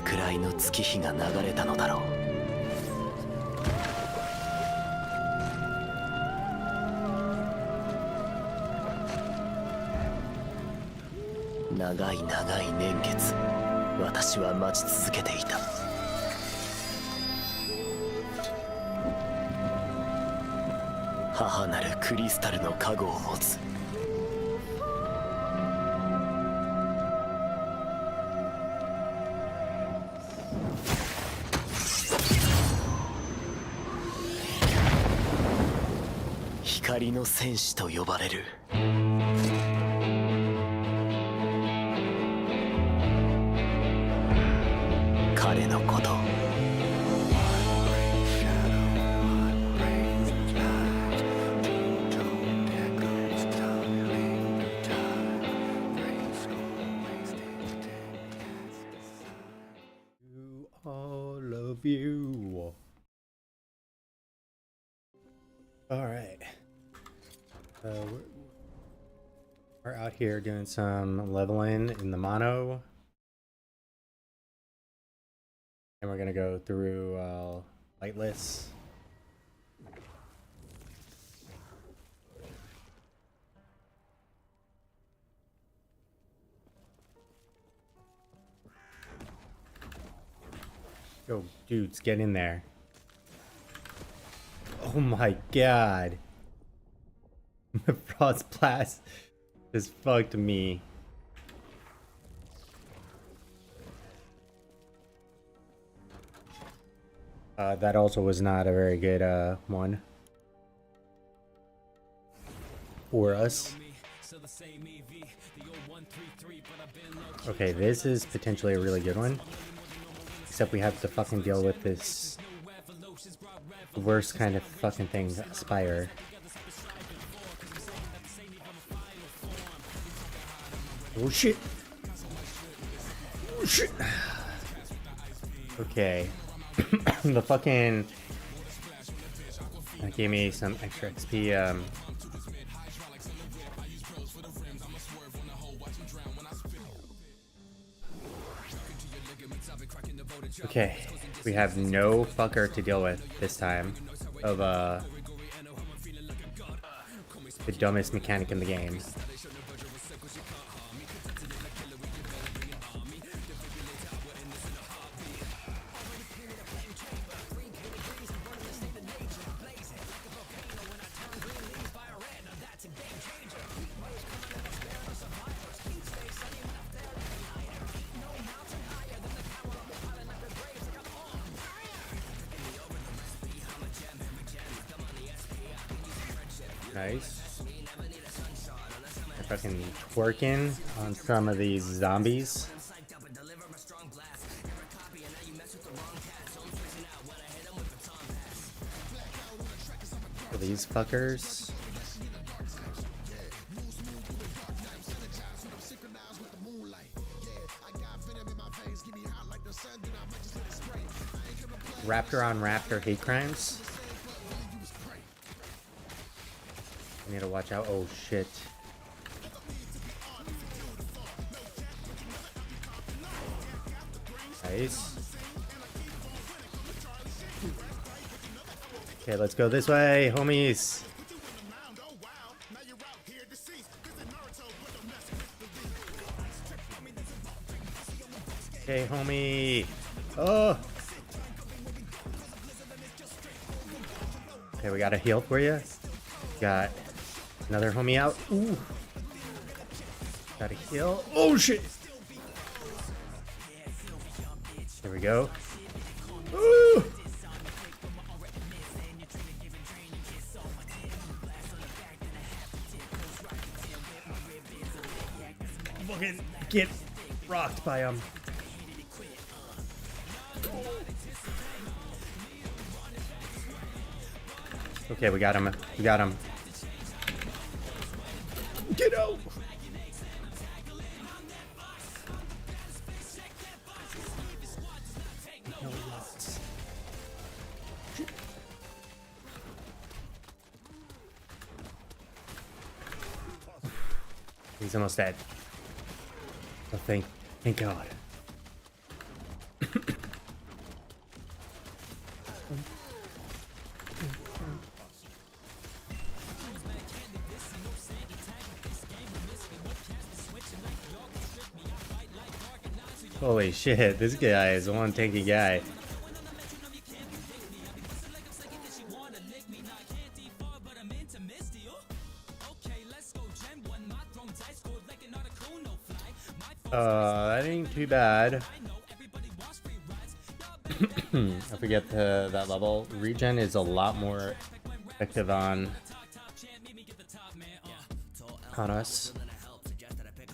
くらいの月日が流れたのだろう。長い長い年月、私は待ち続けていた。母なるクリスタルの加護を持つ。光の戦士と呼ばれる。彼のこと、all of you. All right. We're out here doing some leveling in the mono. And we're gonna go through lightless. Yo, dudes, get in there. Oh my god. The frost blast just fucked me. That also was not a very good one for us. Okay, this is potentially a really good one. Except we have to fucking deal with this worst kind of fucking thing, Spire. Oh shit! Oh shit! Okay. The fucking... That gave me some extra XP, Okay, we have no fucker to deal with this time of the dumbest mechanic in the game. Nice. They're fucking twerking on some of these zombies. For these fuckers. Raptor on Raptor hate crimes. I need to watch out. Oh shit. Nice. Okay, let's go this way, homies. Okay, homie. Oh. Okay, we got a heal for you. Got another homie out. Ooh. Got a heal. Oh shit. There we go. Ooh. Fucking get rocked by him. Okay, we got him. We got him. Get out! He's almost dead. Oh, thank God. Holy shit, this guy is one tanky guy. That ain't too bad. I forget that level. Regen is a lot more effective on us.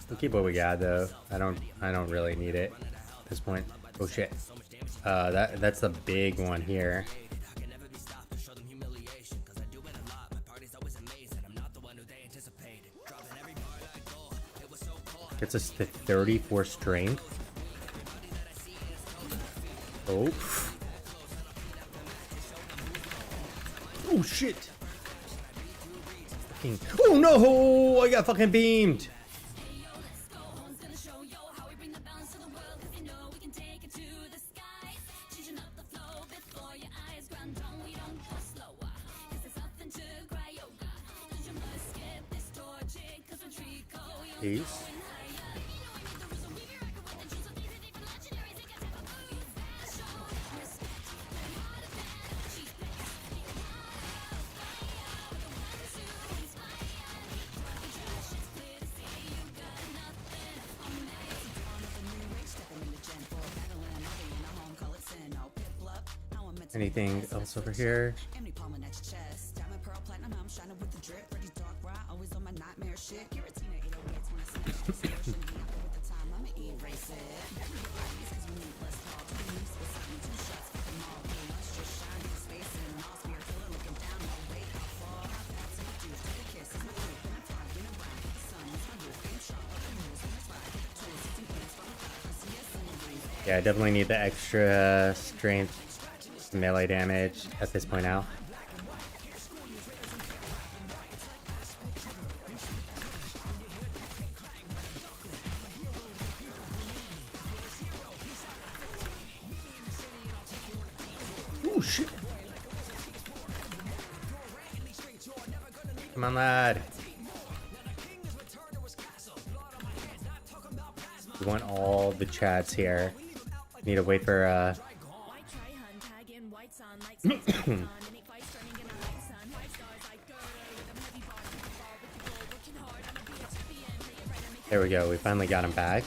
We'll keep what we got though. I don't really need it at this point. Oh shit. That's the big one here. Gets us to 34 strength. Oh. Oh shit. Oh no! I got fucking beamed. Peace. Anything else over here? Yeah, I definitely need the extra strength melee damage at this point now. Oh shit. Come on, lad. We want all the chats here. Need to wait for there we go, we finally got him back.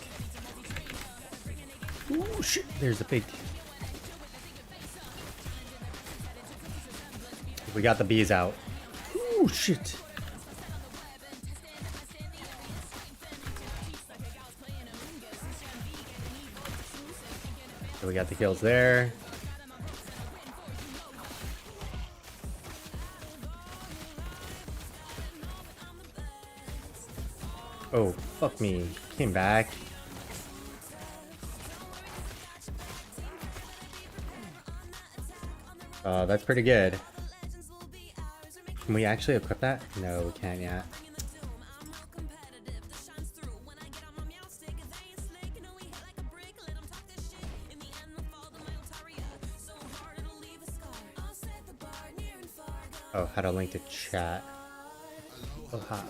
Oh shit, there's a big... We got the bees out. Oh shit. So we got the kills there. Oh, fuck me. Came back. That's pretty good. Can we actually equip that? No, we can't yet. Oh, how to link to chat. Oh, hi.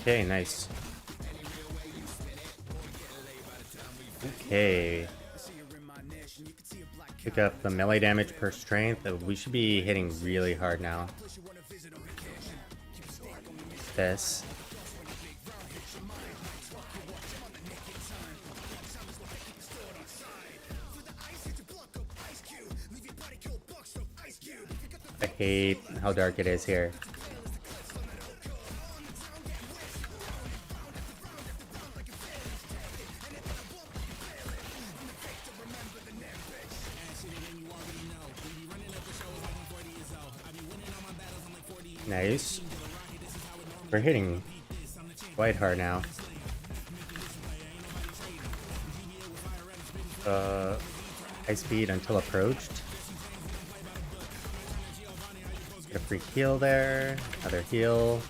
Okay, nice. Okay. Pick up the melee damage per strength. We should be hitting really hard now. This. I hate how dark it is here. Nice. We're hitting quite hard now. High speed until approached. Get a free heal there. Another heal.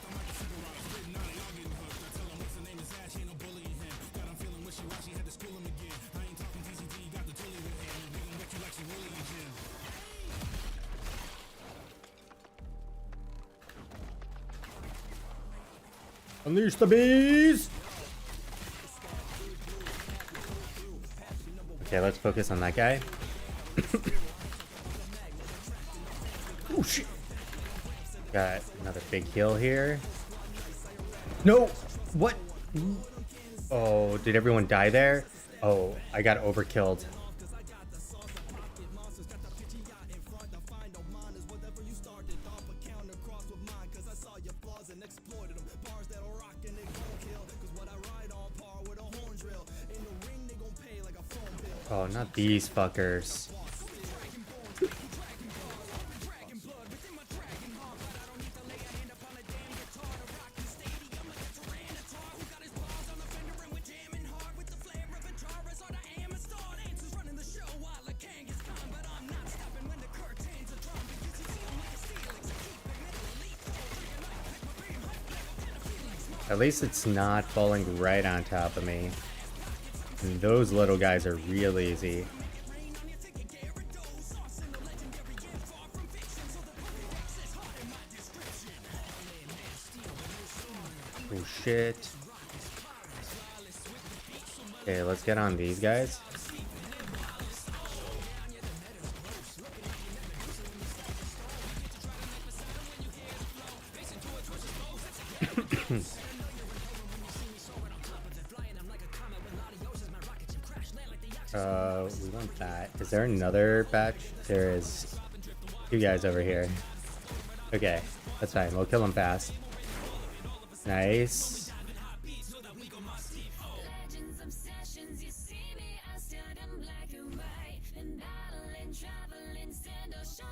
Unleash the bees! Okay, let's focus on that guy. Oh shit! Got another big heal here. No! What? Oh, did everyone die there? Oh, I got overkilled. Oh, not these fuckers. At least it's not falling right on top of me. And those little guys are real easy. Oh shit. Okay, let's get on these guys. We want that. Is there another batch? There is 2 guys over here. Okay, that's fine. We'll kill them fast. Nice.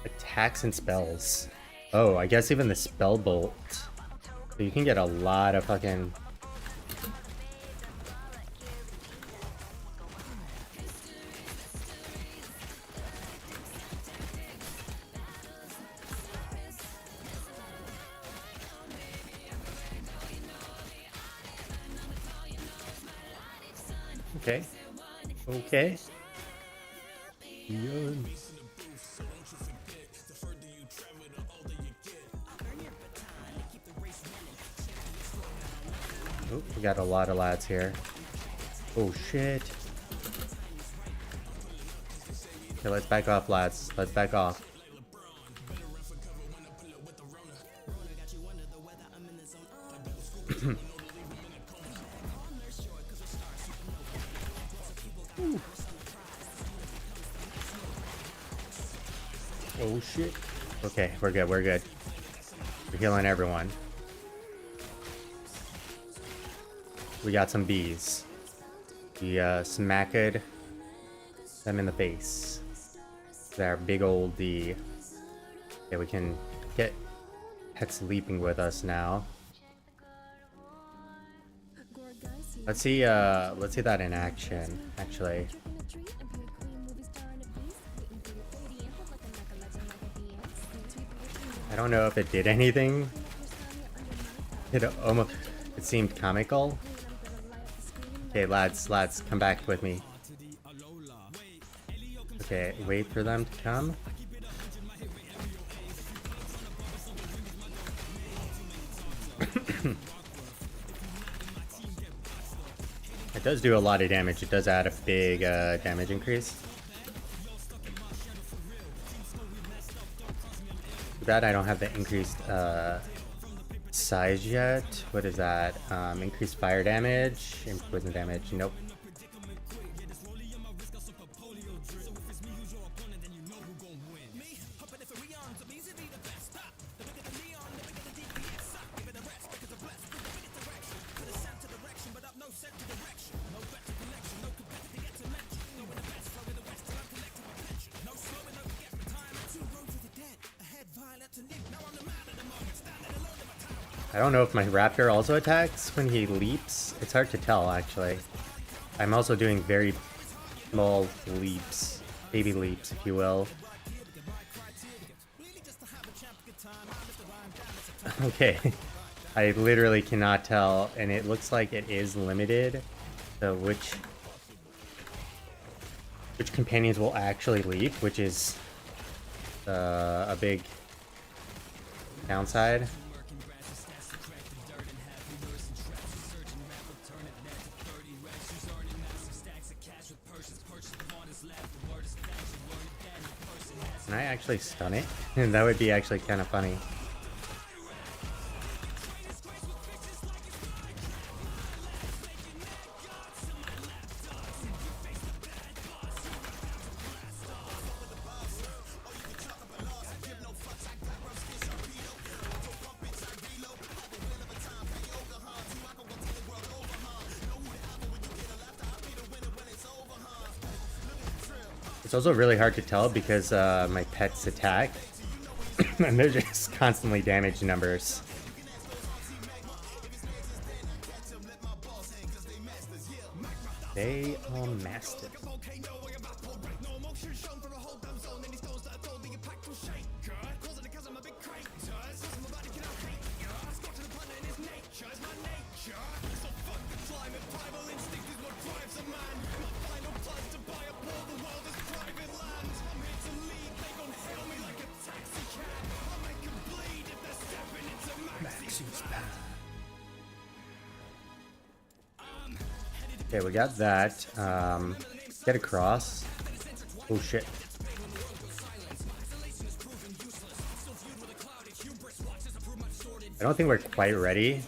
Attacks and spells. Oh, I guess even the spell bolt. So you can get a lot of fucking... Okay. Okay. Yun. Oh, we got a lot of lads here. Oh shit. Okay, let's back off, lads. Let's back off. Oh shit. Okay, we're good, we're good. We're healing everyone. We got some bees. We smacked them in the face. They're big old D. Okay, we can get pets leaping with us now. Let's see that in action, actually. I don't know if it did anything. It seemed comical. Okay, lads, come back with me. Okay, wait for them to come. It does do a lot of damage. It does add a big damage increase. Too bad I don't have the increased size yet. What is that? Increased fire damage, poison damage. Nope. I don't know if my raptor also attacks when he leaps. It's hard to tell, actually. I'm also doing very small leaps. Baby leaps, if you will. Okay. I literally cannot tell, and it looks like it is limited. So which companions will actually leave, which is a big downside. Can I actually stun it? That would be actually kind of funny. It's also really hard to tell because my pets attack and they're just constantly damage numbers. They are mastered. Okay, we got that. Get across. Oh shit. I don't think we're quite ready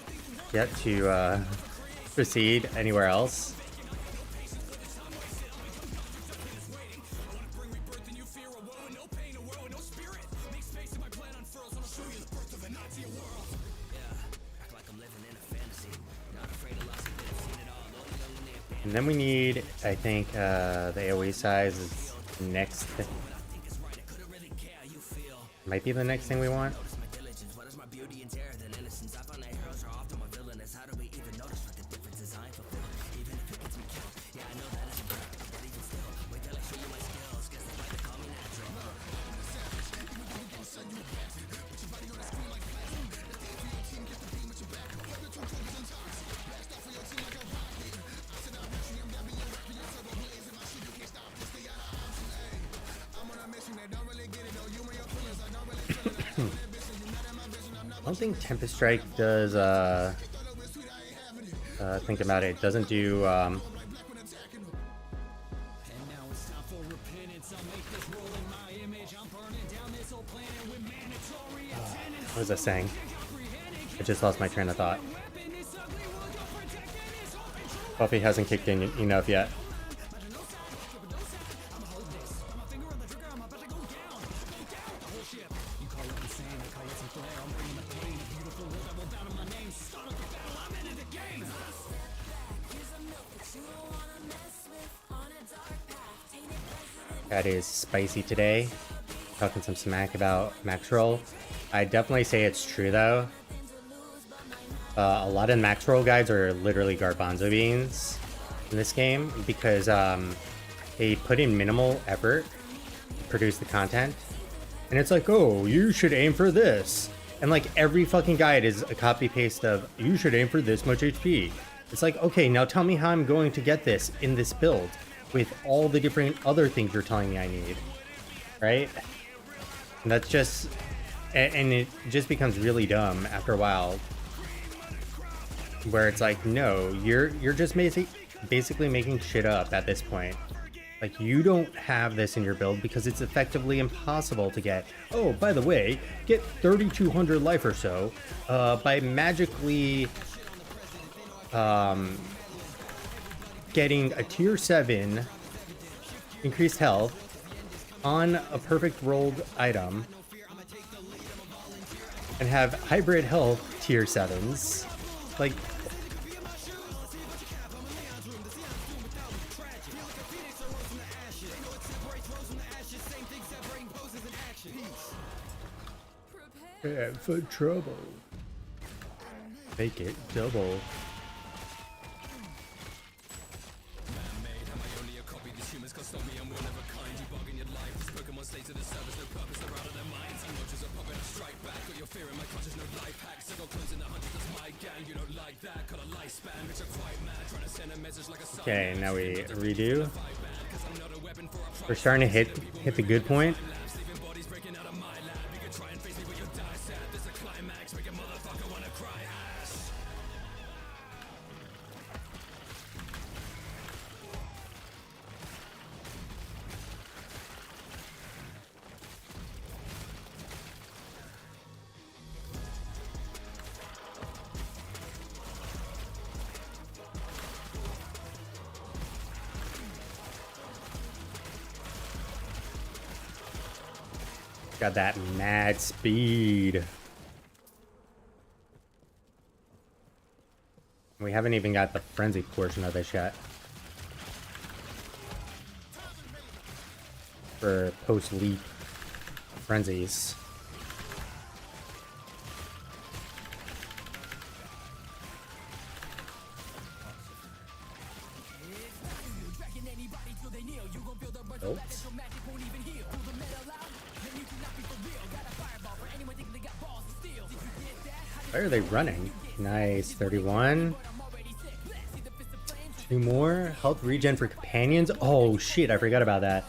yet to proceed anywhere else. And then we need, I think, the AoE size is next. Might be the next thing we want. I don't think Tempest Strike does, think about it, doesn't do, what was I saying? I just lost my train of thought. Coffee hasn't kicked in enough yet. That is spicy today. Talking some smack about Max Roll. I definitely say it's true though. A lot of Max Roll guides are literally garbanzo beans in this game because they put in minimal effort to produce the content. And it's like, oh, you should aim for this. And like every fucking guide is a copy paste of, you should aim for this much HP. It's like, okay, now tell me how I'm going to get this in this build with all the different other things you're telling me I need, right? And that's just, and it just becomes really dumb after a while, where it's like, no, you're just basically making shit up at this point. Like, you don't have this in your build because it's effectively impossible to get. Oh, by the way, get 3,200 life or so by magically getting a tier 7 increased health on a perfect rolled item and have hybrid health tier 7s. Like, yeah, for trouble. Make it double. Okay, now we redo. We're starting to hit the good point. Got that mad speed. We haven't even got the frenzy portion of this yet. For post-leap frenzies. Oops. Where are they running? Nice, 31. 2 more. Health regen for companions. Oh shit, I forgot about that.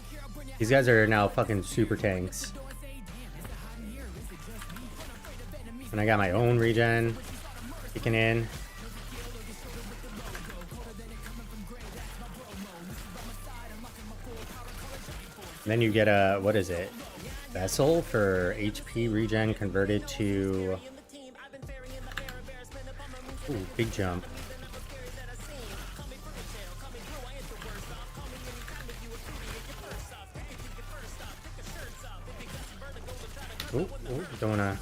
These guys are now fucking super tanks. And I got my own regen kicking in. And then you get a, what is it? Vessel for HP regen converted to... Ooh, big jump. Oh, don't wanna...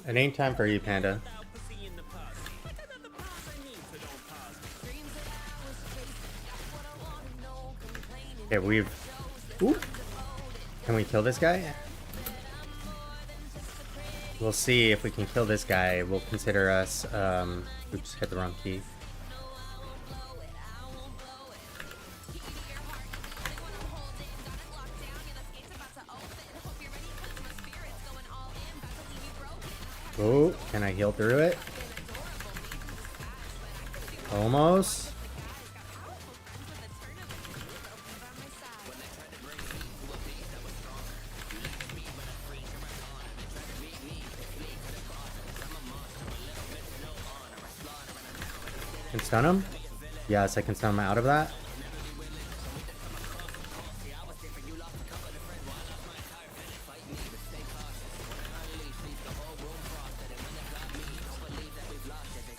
It ain't time for you, Panda. Okay, we've... Ooh. Can we kill this guy? We'll see if we can kill this guy. We'll consider us... Oops, hit the wrong key. Oh, can I heal through it? Almost. Can stun him? Yes, I can stun him out of that.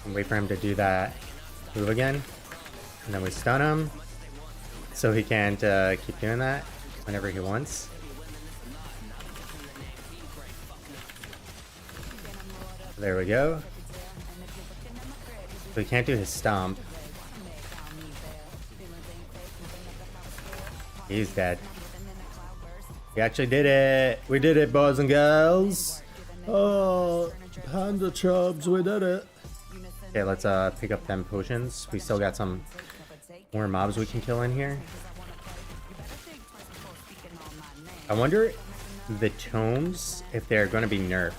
And wait for him to do that move again. And then we stun him. So he can't keep doing that whenever he wants. There we go. So he can't do his stomp. He's dead. We actually did it! We did it, boys and girls! Oh, Panda Chubs, we did it! Okay, let's pick up them potions. We still got some more mobs we can kill in here. I wonder the tomes, if they're going to be nerfed.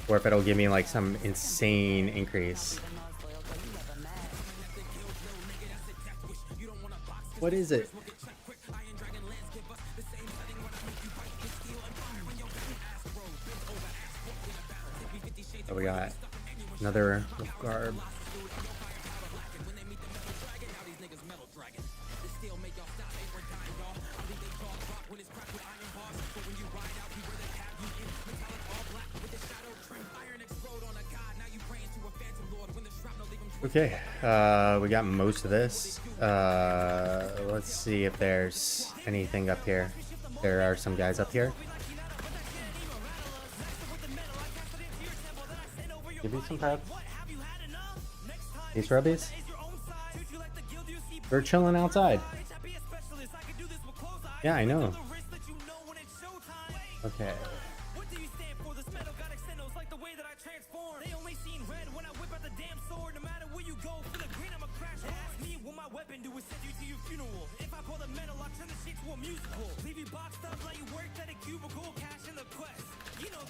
Or if it'll give me like some insane increase. What is it? Oh, we got another garb. Okay, we got most of this. Let's see if there's anything up here. There are some guys up here. Give me some prep. These rubbies? We're chilling outside. Yeah, I know. Okay.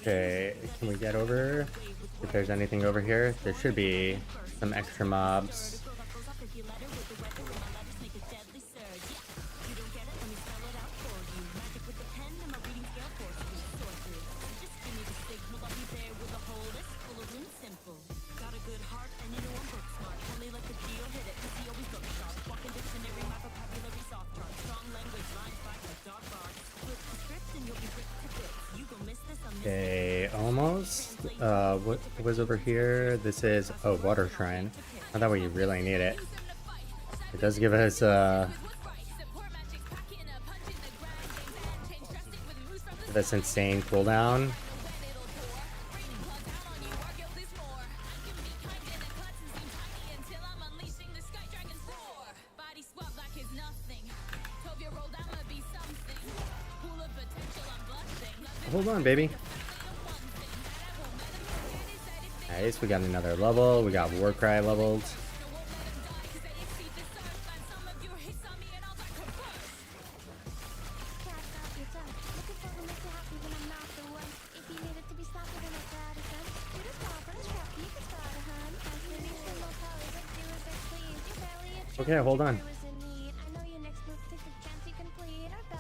Okay, can we get over? If there's anything over here, there should be some extra mobs. Okay, almost. What was over here? This is water shrine. Not that we really need it. It does give us this insane cooldown. Hold on, baby. Nice, we got another level. We got Warcry leveled. Okay, hold on.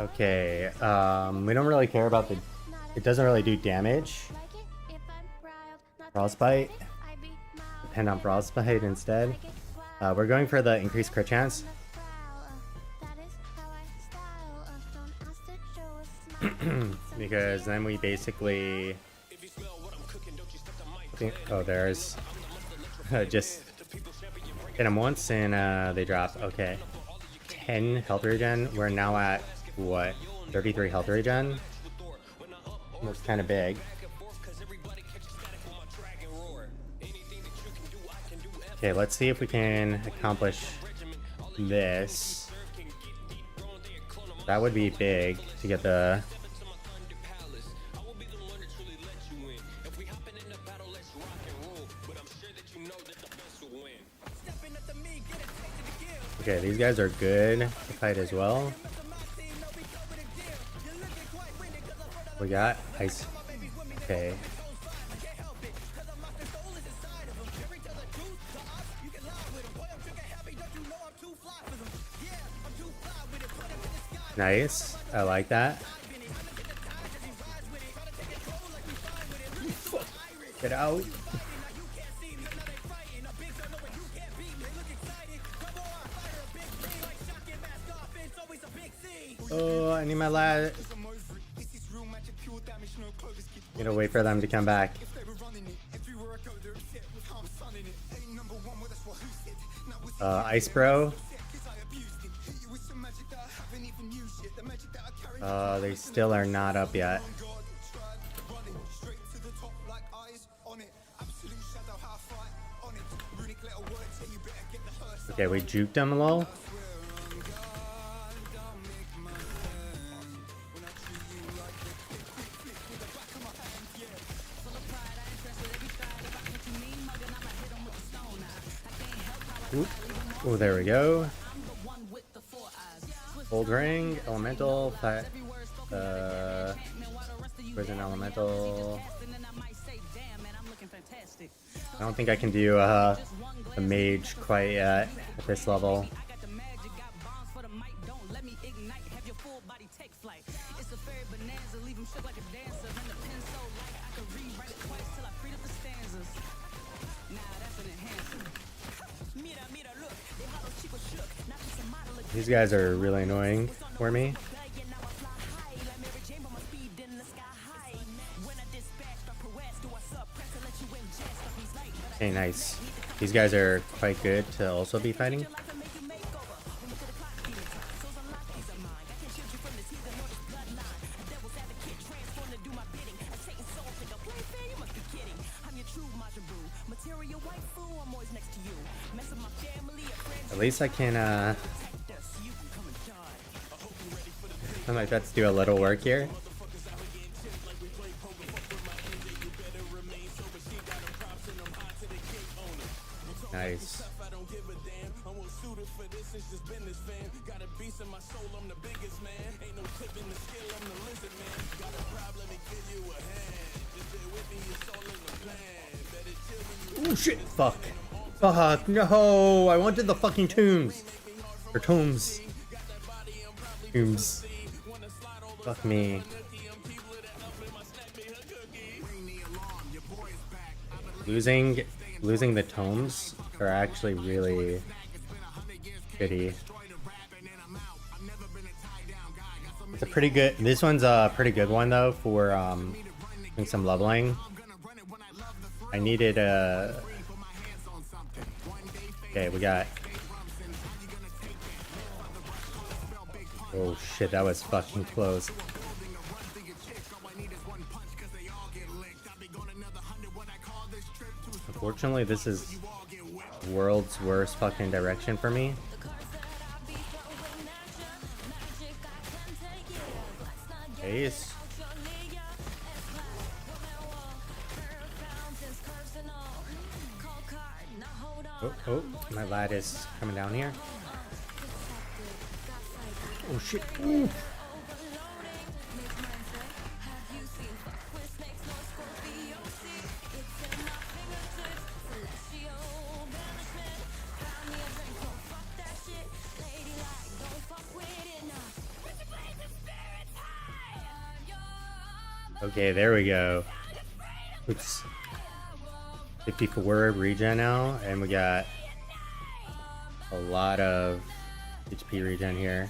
Okay, we don't really care about the... It doesn't really do damage. Frostbite. Depend on Frostbite instead. We're going for the increased crit chance. Because then we basically... Oh, there's... just hit them once and they drop. Okay. 10 health regen. We're now at, what, 33 health regen? Looks kind of big. Okay, let's see if we can accomplish this. That would be big to get the... Okay, these guys are good to fight as well. We got ice. Okay. Nice. I like that. Get out. Oh, I need my lad. Gonna wait for them to come back. Ice Bro. They still are not up yet. Okay, we juked them a little. Oh, there we go. Old ring, elemental, where's an elemental? I don't think I can do a mage quite yet at this level. These guys are really annoying for me. Okay, nice. These guys are quite good to also be fighting. At least I can I might have to do a little work here. Nice. Oh shit! Fuck! Fuck! No! I wanted the fucking tombs. Or tombs. Tombs. Fuck me. Losing the tomes are actually really shitty. It's a pretty good. This one's a pretty good one though for doing some leveling. I needed a. Okay, we got. Oh shit, that was fucking close. Unfortunately, this is world's worst fucking direction for me. Ace. Oh, my lad is coming down here. Oh shit. Ooh. Okay, there we go. Oops. 54 regen now, and we got a lot of HP regen here.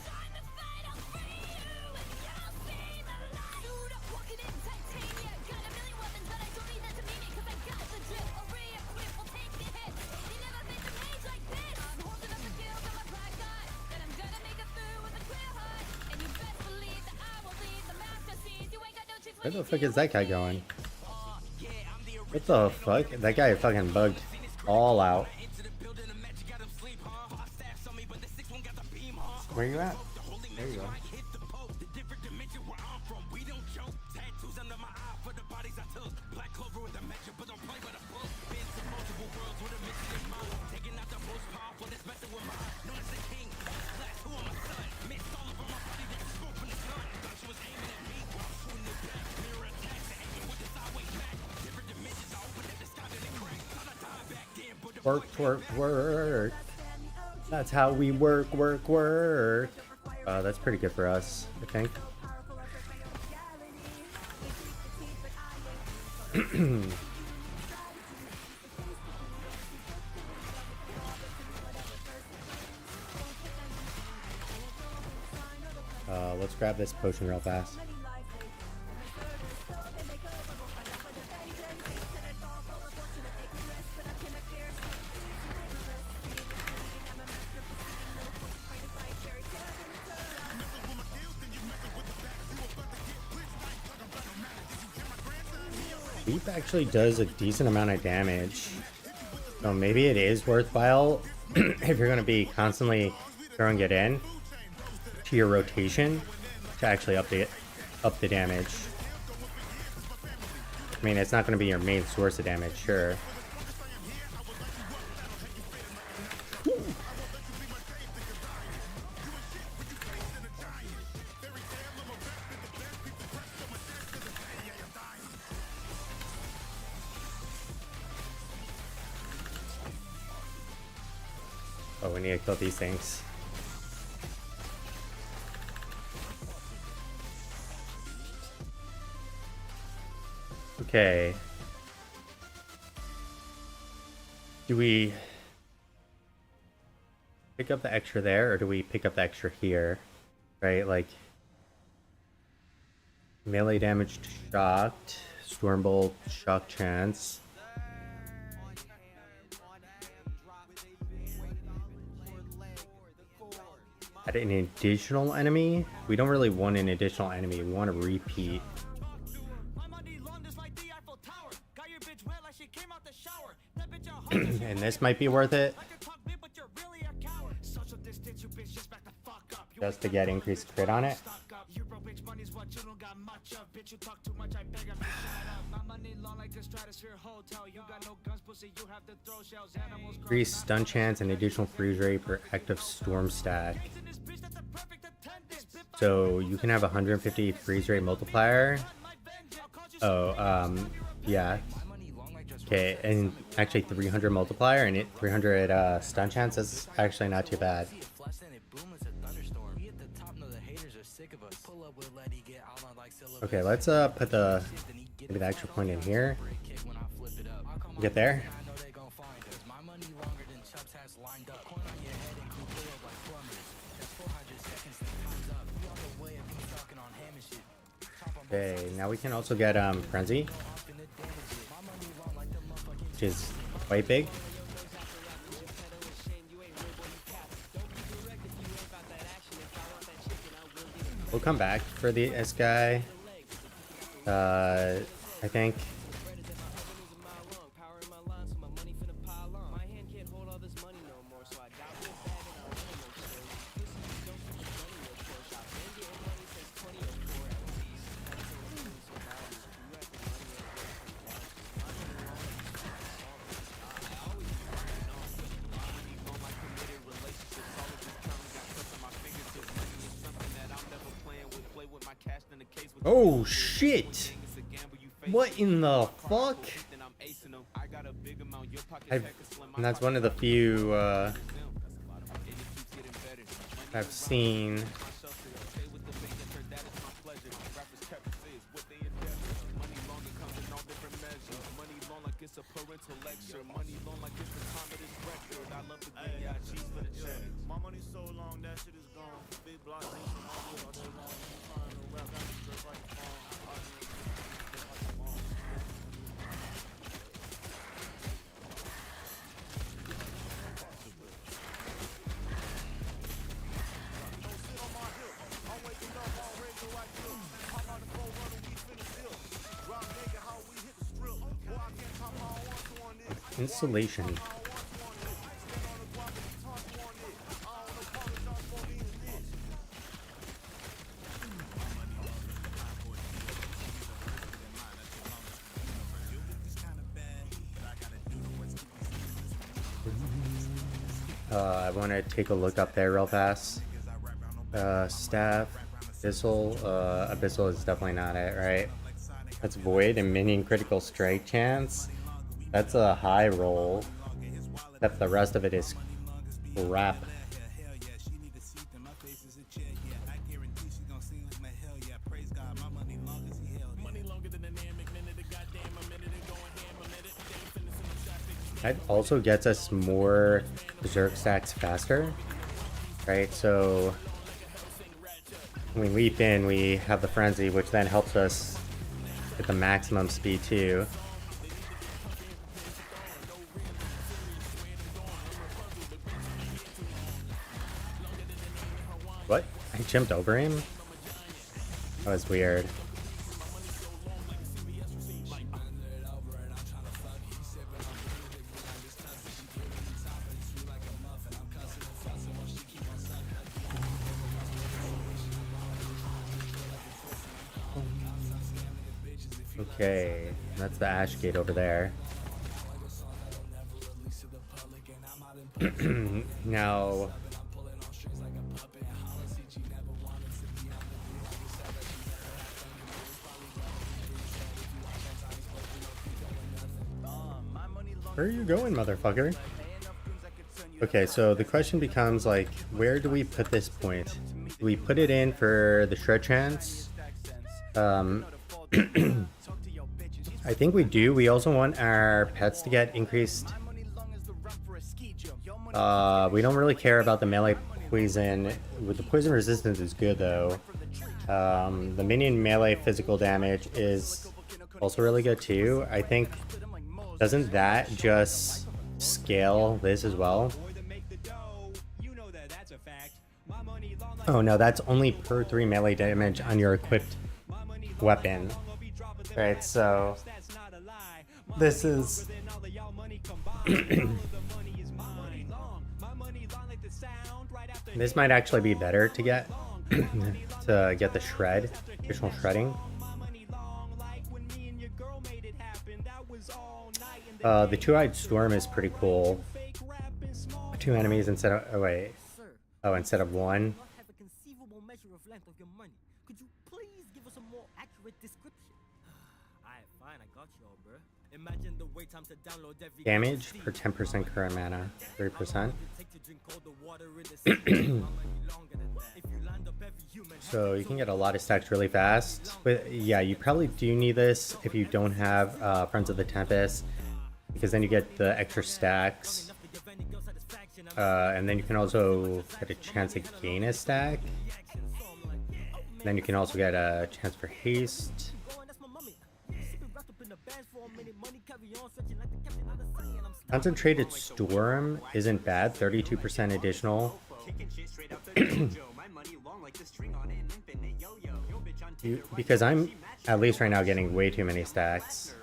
Where the fuck is that guy going? What the fuck? That guy fucking bugged all out. Where you at? There you go. Work, work, work. That's how we work, work, work. That's pretty good for us, I think. Let's grab this potion real fast. Leap actually does a decent amount of damage, so maybe it is worthwhile if you're going to be constantly throwing it in to your rotation to actually up the damage. I mean, it's not going to be your main source of damage, sure. Oh, we need to kill these things. Okay. Do we pick up the extra there, or do we pick up the extra here? Right, like melee damage to shocked, Stormbolt, shock chance. Add an additional enemy? We don't really want an additional enemy, we want to repeat. And this might be worth it. Just to get increased crit on it. Increase stun chance and additional freeze rate per active storm stack. So you can have 150 freeze rate multiplier. Oh, yeah. Okay, and actually 300 multiplier and 300 stun chance is actually not too bad. Okay, let's put maybe the extra point in here. Get there. Okay, now we can also get frenzy, which is quite big. We'll come back for this guy. I think. Oh shit! What in the fuck? And that's one of the few I've seen. Installation. I want to take a look up there real fast. Staff, Abyssal. Abyssal is definitely not it, right? That's Void and minion critical strike chance. That's a high roll. Except the rest of it is crap. That also gets us more berserk stacks faster, right? So when we leap in, we have the frenzy, which then helps us get the maximum speed too. What? I jumped over him? That was weird. Okay, that's the ash gate over there. Now, where are you going, motherfucker? Okay, so the question becomes like, where do we put this point? Do we put it in for the shred chance? I think we do. We also want our pets to get increased. We don't really care about the melee poison. With the poison resistance is good though. The minion melee physical damage is also really good too. I think, doesn't that just scale this as well? Oh no, that's only per 3 melee damage on your equipped weapon. Right, so this is this might actually be better to get the shred, additional shredding. The two-eyed storm is pretty cool. 2 enemies instead of instead of 1. measure of length of your money. Could you please give us a more accurate description? Alright, fine, I got you all, bro. Imagine the wait time to download every Damage per 10% current mana, 3%. So you can get a lot of stacks really fast. But yeah, you probably do need this if you don't have Friends of the Tempest, because then you get the extra stacks. And then you can also get a chance to gain a stack. Then you can also get a chance for haste. Concentrated Storm isn't bad, 32% additional. Because I'm, at least right now, getting way too many stacks.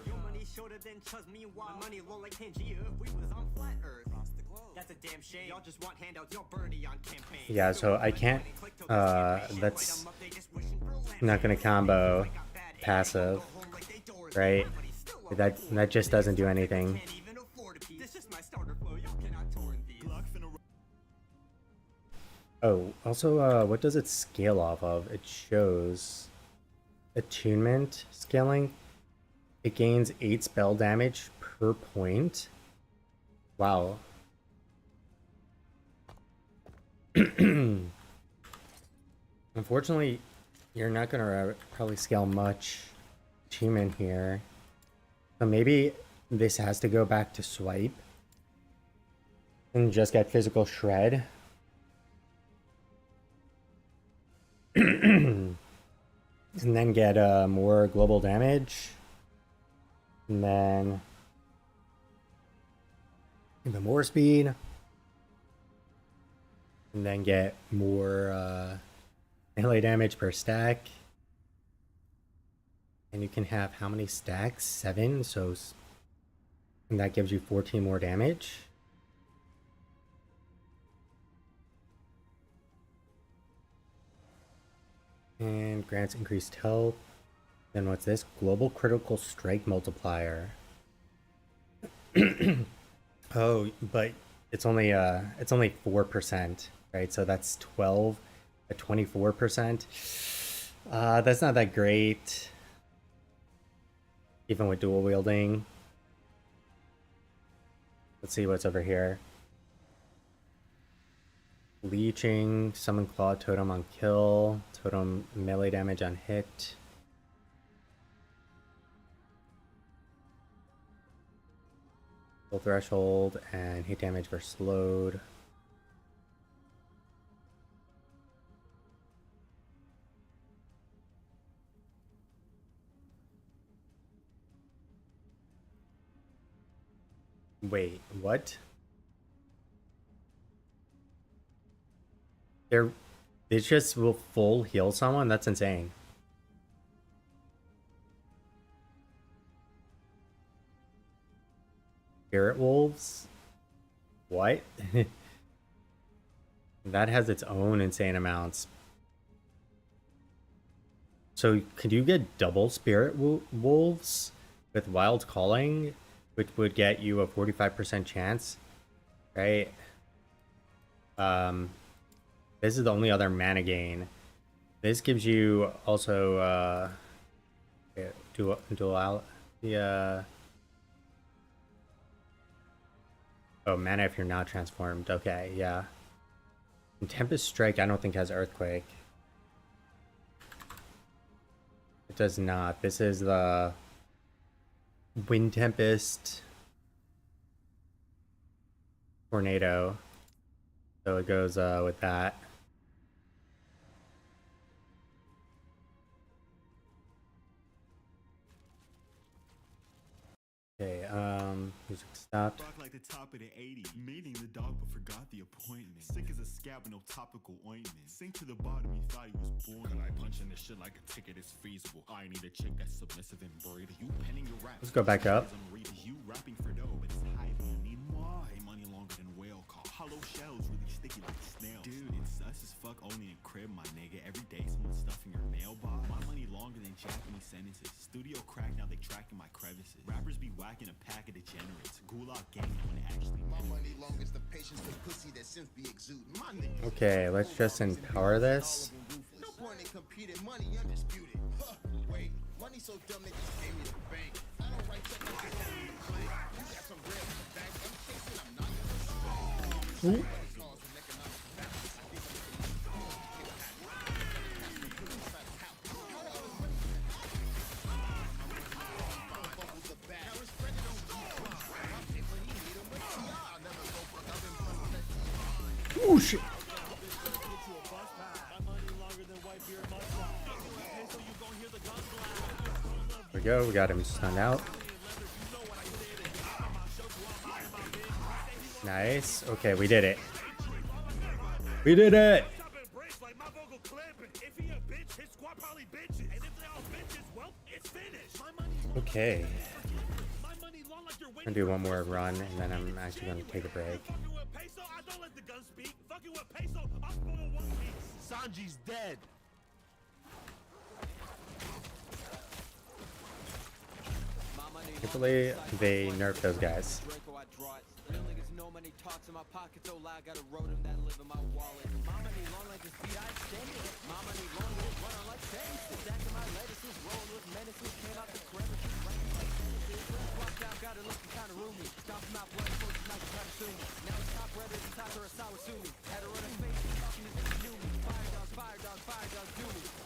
Yeah, so I can't, that's not gonna combo passive, right? That just doesn't do anything. Oh, also, what does it scale off of? It shows attunement scaling. It gains 8 spell damage per point. Wow. Unfortunately, you're not gonna probably scale much attunement here. So maybe this has to go back to swipe and just get physical shred. And then get more global damage, and then even more speed, and then get more melee damage per stack. And you can have how many stacks? 7, so and that gives you 14 more damage. And grants increased health. Then what's this? Global critical strike multiplier. Oh, but it's only 4%, right? So that's 12 at 24%. That's not that great, even with dual wielding. Let's see what's over here. Leeching, summon claw totem on kill, totem melee damage on hit. Full threshold and hit damage for slowed. Wait, what? They just will full heal someone? That's insane. Spirit Wolves? What? That has its own insane amounts. So could you get double Spirit Wolves with Wild Calling, which would get you a 45% chance, right? This is the only other mana gain. This gives you also oh, mana if you're not transformed. Okay, yeah. And Tempest Strike I don't think has Earthquake. It does not. This is the Wind Tempest Tornado. So it goes with that. Okay, music stopped. Like the top of the 80s, meeting the dog but forgot the appointment. Sick as a scab with no topical ointment. Sink to the bottom, he thought he was born. Could I punch in this shit like a ticket is feasible? I need a chick that's submissive and brave. You penning your rap. Let's go back up. You rapping for dough, but it's high. You need more. Pay money longer than whale call. Hollow shells really sticky like snails. Dude, it's sus as fuck owning a crib, my nigga. Every day someone's stuffing your mailbox. My money longer than Japanese sentences. Studio crack, now they tracking my crevices. Rappers be whacking a pack of degenerates. Gulag gang when it actually my money long as the patience with pussy that Sims be exuding. My nigga. Okay, let's just empower this. born and competed, money undisputed. Huh, wait, money so dumb they just gave me the bank. I don't write checks, I just send me the bank. You got some bread in the bank, I'm chasing, I'm not gonna Oh shit. There we go, we got him stunned out. Nice. Okay, we did it. We did it! Okay. I'm gonna do one more run and then I'm actually gonna take a break. Sanji's dead. Hopefully they nerf those guys.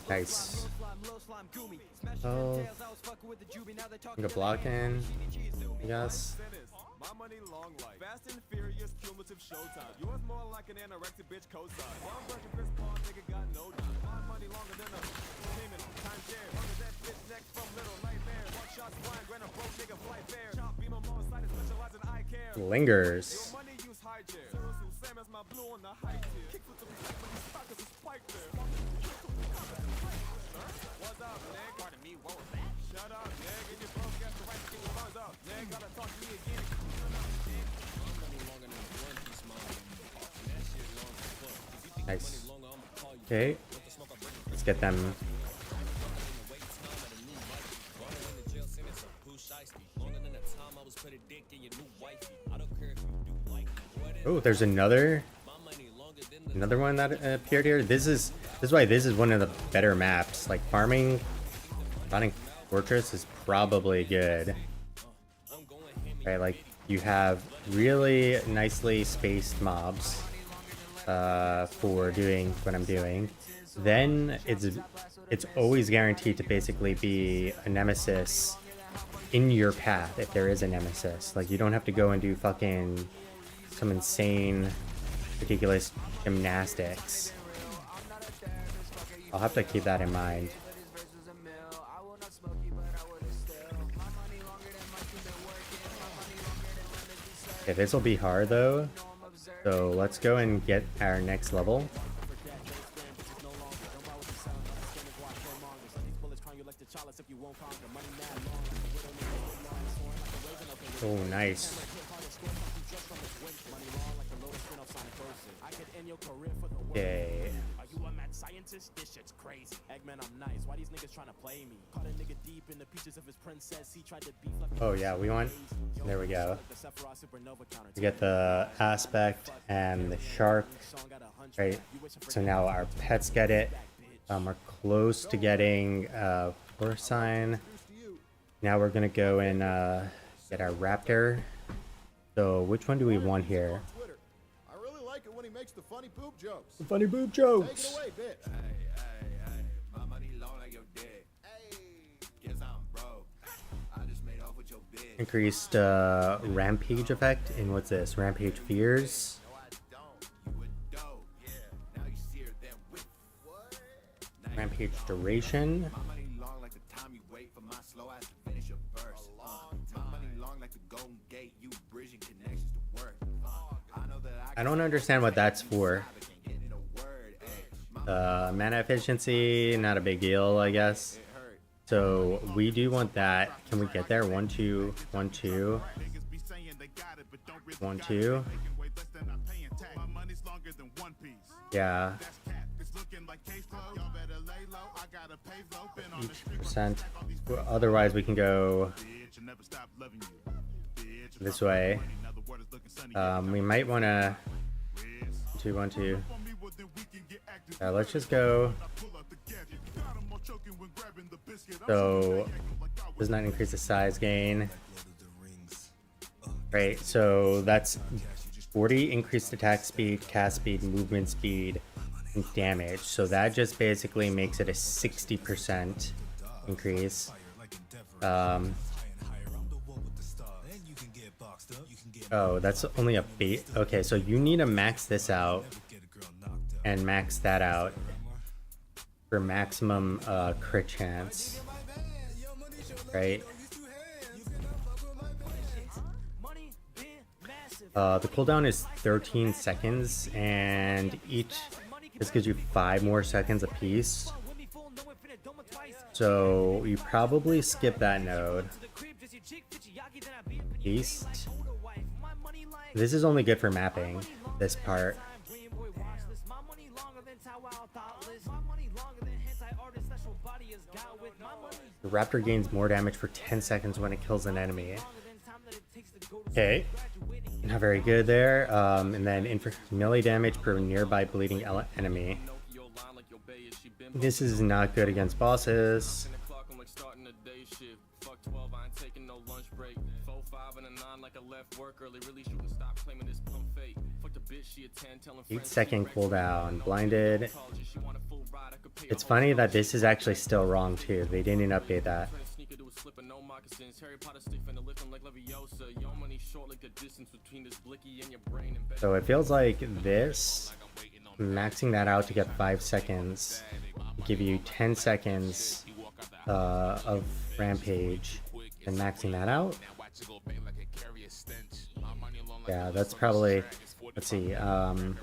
Nice. Oh, we got block in, I guess. My money long life. Fast and furious, cumulative showtime. Yours more like an anorexic bitch cosign. One version Chris Paul, nigga got no time. My money longer than a payment on time share. Under that bitch next from Little Nightmare. One shot blind, grant a broke nigga flight fair. Chop beam on more side, specialize in eye care. Lingers. Your money use high chair. Zero same as my blue on the high tier. Kick with the respect when you spot cause it's spike there. What's up, nigga? Pardon me, what was that? Shut up, nigga. You broke got the right to get your funds up. Nigga, gotta talk to me again. Nice. Okay. Let's get them. Oh, there's another one that appeared here. This is why this is one of the better maps. Like finding Fortress is probably good. Right, like you have really nicely spaced mobs for doing what I'm doing. Then it's always guaranteed to basically be a nemesis in your path if there is a nemesis. Like you don't have to go and do fucking some insane ridiculous gymnastics. I'll have to keep that in mind. Okay, this will be hard though, so let's go and get our next level. Oh, nice. Okay. This shit's crazy. Eggman, I'm nice. Why these niggas trying to play me? Caught a nigga deep in the peaches of his princess. He tried to beef like. Oh yeah, we want. There we go. We get the aspect and the shark. Right. So now our pets get it. We're close to getting force sign. Now we're gonna go and get our raptor. So which one do we want here? I really like it when he makes the funny boob jokes. The funny boob Take jokes. it away, bitch. My money long like your dick. Guess I'm broke. I just made off with your bitch. Increased rampage effect in what's this? Rampage fears. No, I don't. You a dope. Yeah. Now you see her then with what? Rampage duration. My money long like the time you wait for my slow ass to finish a verse. My money long like the Golden Gate. You bridging connections to work. I know that I don't understand what that's for. Mana efficiency, not a big deal, I guess. So we do want that. Can we get there? 1, 2, 1, 2. 1, 2. Yeah. Each percent. Otherwise, we can go this way. We might want to 2, 1, 2. Let's just go So does not increase the size gain. Right, so that's 40 increased attack speed, cast speed, movement speed, and damage. So that just basically makes it a 60% increase. Oh, that's only a bait. Okay, so you need to max this out and max that out for maximum crit chance, right? The cooldown is 13 seconds, and this gives you 5 more seconds apiece. So you probably skip that node. East. This is only good for mapping, this part. The raptor gains more damage for 10 seconds when it kills an enemy. Okay. Not very good there. And then melee damage per nearby bleeding enemy. This is not good against bosses. Eight-second cooldown. Blinded. It's funny that this is actually still wrong too. They didn't update that. So it feels like this, maxing that out to get 5 seconds, give you 10 seconds of rampage, and maxing that out. Yeah, that's probably, let's see, right,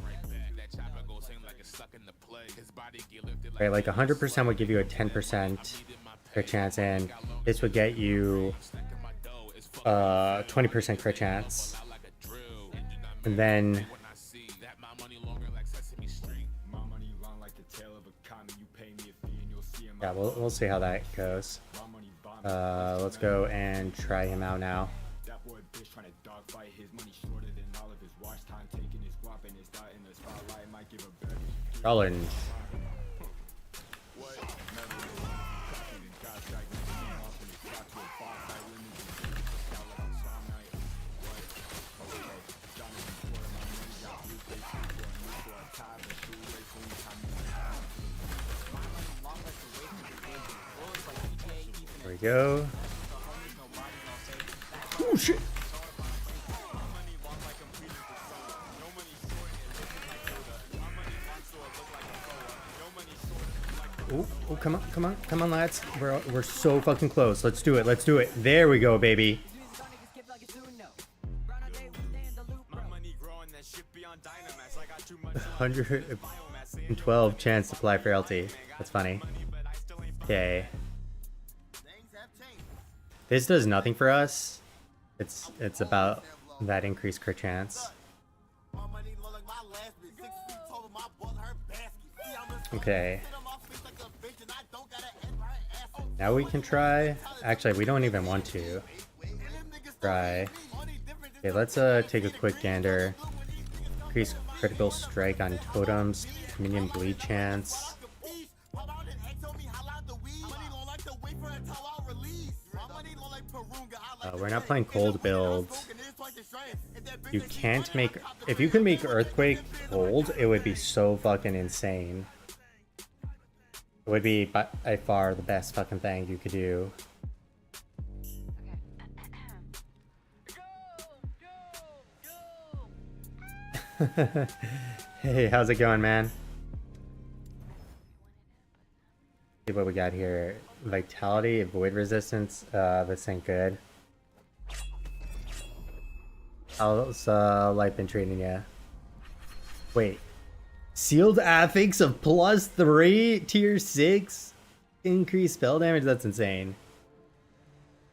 like 100% would give you a 10% crit chance, and this would get you 20% crit chance. And then yeah, we'll see how that goes. Let's go and try him out now. Challenge. There we go. Oh shit! Oh, come on, lads. We're so fucking close. Let's do it. There we go, baby. 112 chance to apply frailty. That's funny. Okay. This does nothing for us. It's about that increased crit chance. Okay. Now we can try. Actually, we don't even want to try. Okay, let's take a quick gander. Increase critical strike on totems, minion bleed chance. We're not playing cold builds. You can't make. If you can make Earthquake cold, it would be so fucking insane. It would be by far the best fucking thing you could do. Hey, how's it going, man? See what we got here. Vitality, void resistance. This ain't good. How's life been treating you? Wait. Sealed affix of +3, tier 6, increased spell damage? That's insane.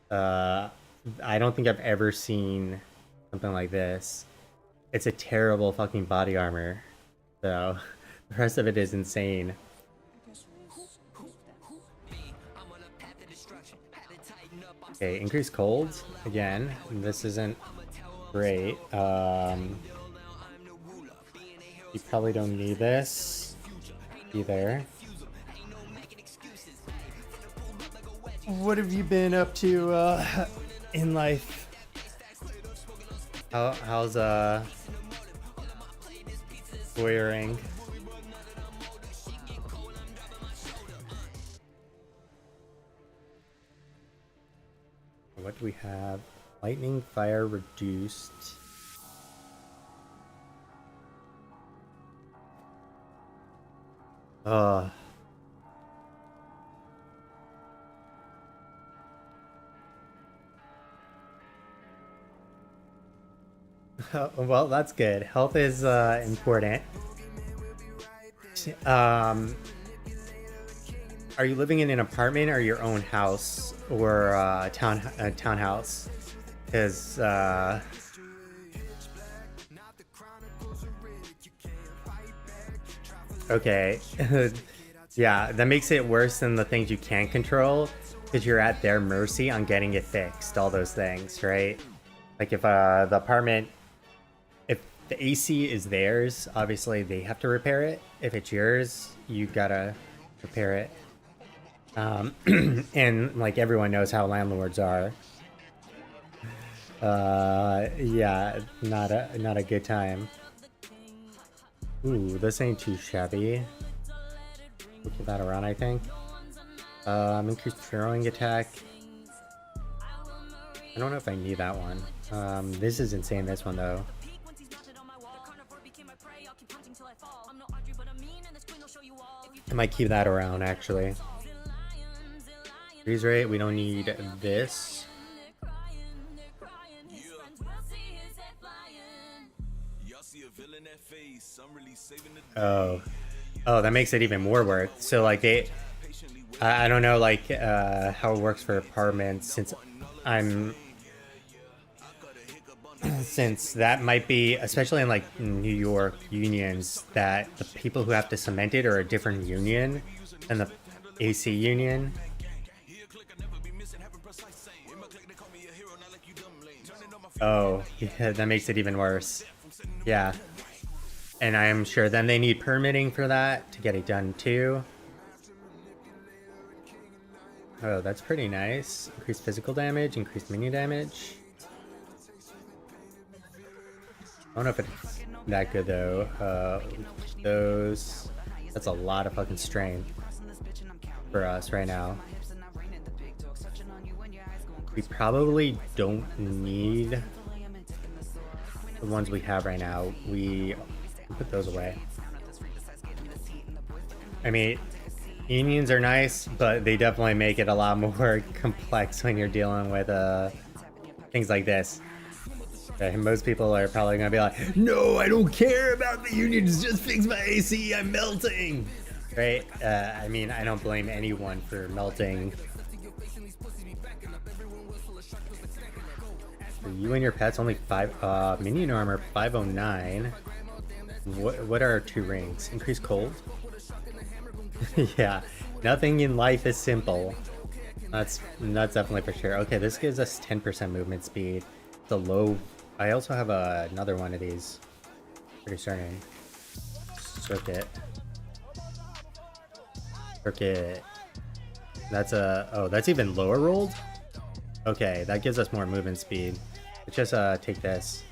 I don't think I've ever seen something like this. It's a terrible fucking body armor. So, the rest of it is insane. Okay, increased cold. Again, this isn't great. You probably don't need this either. What have you been up to in life? How's voyeuring? What do we have? Lightning, fire reduced. Well, that's good. Health is important. Are you living in an apartment or your own house or townhouse? Because okay, yeah, that makes it worse than the things you can't control, because you're at their mercy on getting it fixed. All those things, right? Like if the apartment, if the AC is theirs, obviously they have to repair it. If it's yours, you gotta repair it. And like everyone knows how landlords are. Yeah, not a good time. Ooh, this ain't too shabby. We'll keep that around, I think. Increased throwing attack. I don't know if I need that one. This is insane, this one though. I might keep that around actually. Freeze rate, we don't need this. Oh, that makes it even more work. So like I don't know like how it works for apartments, since that might be, especially in like New York unions, that the people who have to cement it are a different union than the AC union. Oh, yeah, that makes it even worse. Yeah. And I am sure then they need permitting for that to get it done too. Oh, that's pretty nice. Increased physical damage, increased minion damage. I don't know if it's that good though. That's a lot of fucking strength for us right now. We probably don't need the ones we have right now. We put those away. I mean, unions are nice, but they definitely make it a lot more complex when you're dealing with things like this. Most people are probably gonna be like, no, I don't care about the unions, just fix my AC, I'm melting. Right? I mean, I don't blame anyone for melting. For you and your pets, only 5 minion armor 509. What are our 2 rings? Increased cold? Yeah, nothing in life is simple. That's definitely for sure. Okay, this gives us 10% movement speed. The low. I also have another one of these. Pretty certain. Circuit. That's that's even lower rolled. Okay, that gives us more movement speed. Let's just take this.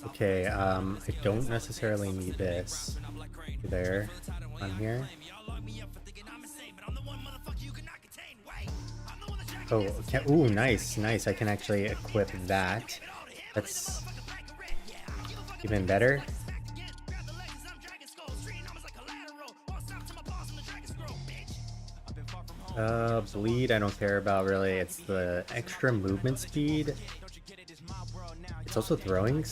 Okay, I don't necessarily need this there on here. Oh, okay. Ooh, nice. I can actually equip that. That's even better. Bleed, I don't care about really. It's the extra movement speed. It's also throwing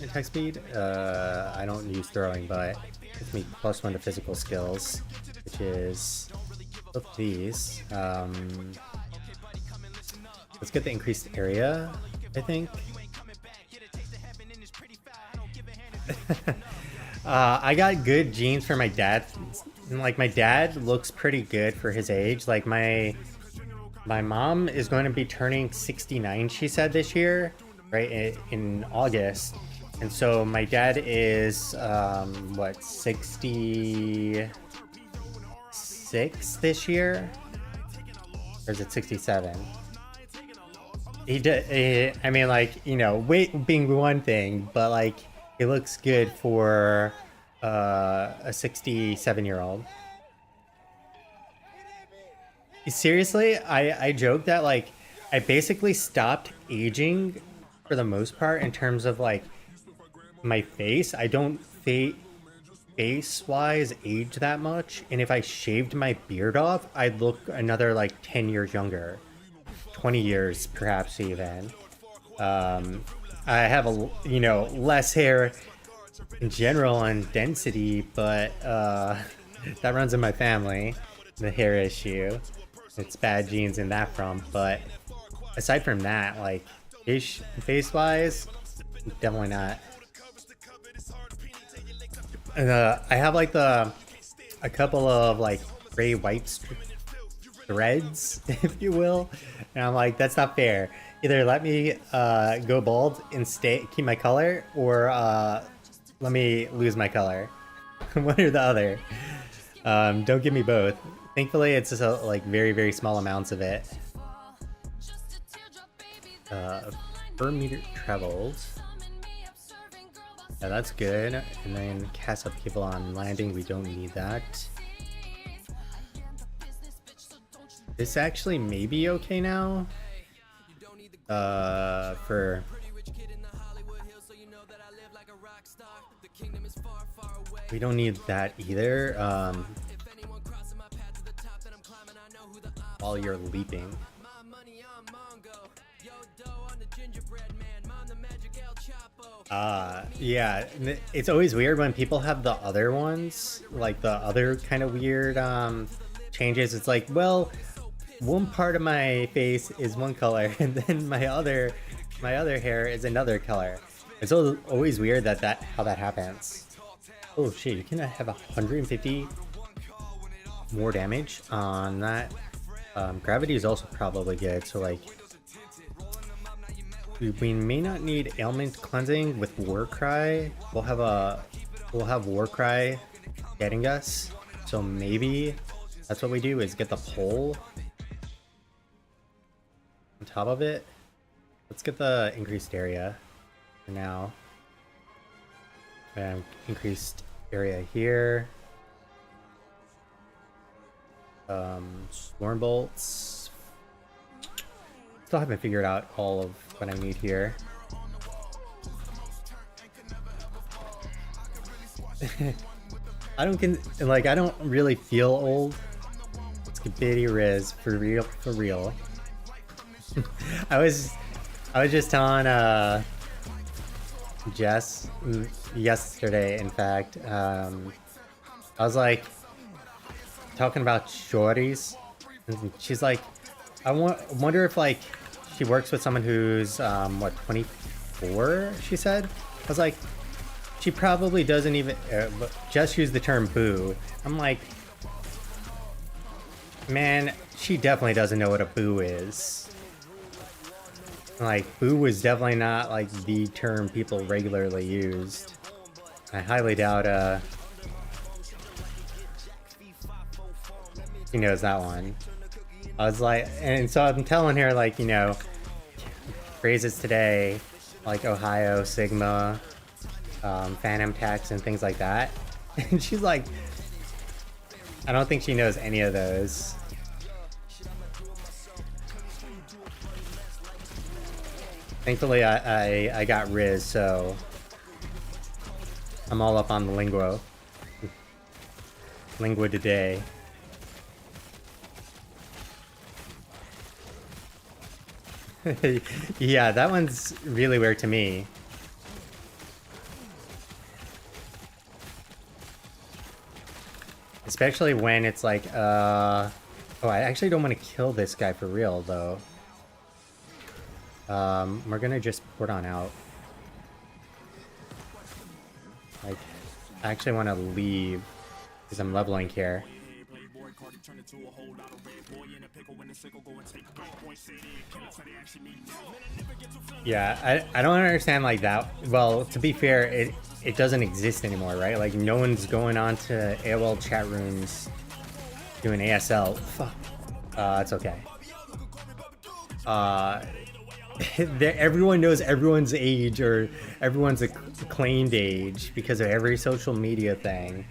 attack speed. I don't use throwing, but it gives me +1 to physical skills, which is both these. Let's get the increased area, I think. I got good genes for my dad. Like, my dad looks pretty good for his age. Like, my mom is going to be turning 69, she said, this year, right, in August. And so my dad is, what, 66 this year? Or is it 67? I mean, like, you know, weight being one thing, but like, he looks good for a 67-year-old. Seriously, I joke that like I basically stopped aging for the most part in terms of like my face. I don't face-wise age that much, and if I shaved my beard off, I'd look another like 10 years younger, 20 years perhaps even. I have you know, less hair in general and density, but that runs in my family, the hair issue. It's bad genes in that front, but aside from that, like face-wise, definitely not. And I have like a couple of like gray white threads, if you will, and I'm like, that's not fair. Either let me go bald and keep my color, or let me lose my color. One or the other. Don't give me both. Thankfully, it's just like very, very small amounts of it. Per meter traveled. Yeah, that's good. And then cast up cable on landing. We don't need that. This actually may be okay now. For we don't need that either. While you're leaping. Yeah, it's always weird when people have the other ones, like the other kind of weird changes. It's like, well, one part of my face is one color, and then my other hair is another color. It's always weird that how that happens. Oh shit, you can have 150 more damage on that. Gravity is also probably good, so like we may not need ailment cleansing with Warcry. We'll have Warcry getting us, so maybe that's what we do, is get the pole on top of it. Let's get the increased area for now. Increased area here. Storm bolts. Still haven't figured out all of what I need here. I don't really feel old. It's Kabitty Riz for real. I was just telling Jess yesterday, in fact. I was like talking about shorties, and she's like, I wonder if like she works with someone who's what, 24, she said. I was like, she probably doesn't even just use the term boo. I'm like, man, she definitely doesn't know what a boo is. Like, boo was definitely not like the term people regularly used. I highly doubt she knows that one. I was like, and so I'm telling her, like, you know, phrases today, like Ohio, Sigma, Phantom Tax, and things like that. And she's like, I don't think she knows any of those. Thankfully, I got Riz, so I'm all up on the lingua today. Yeah, that one's really weird to me. Especially when it's like, oh, I actually don't want to kill this guy for real, though. We're gonna just port on out. Like, I actually want to leave because I'm leveling here. turn into a whole lot of red boy in a pickle when the sickle go and take a break. Boy, say it, kill it, so they actually mean that. Yeah, I don't understand like that. Well, to be fair, it doesn't exist anymore, right? Like no one's going on to AOL chat rooms doing ASL. Fuck. It's okay. Everyone knows everyone's age or everyone's claimed age because of every social media thing.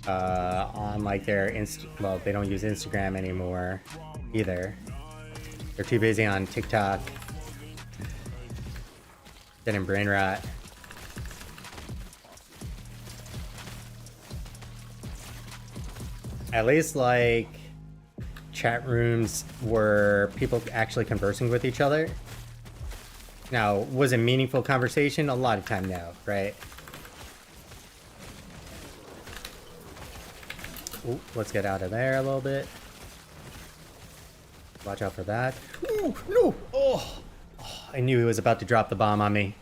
On like their well, they don't use Instagram anymore either. They're too busy on TikTok. Getting brain rot. At least like chat rooms were people actually conversing with each other. Now, was it meaningful conversation? A lot of time, no, right? Ooh, let's get out of there a little bit. Watch out for that. Ooh, no! Oh, I knew he was about to drop the bomb on me.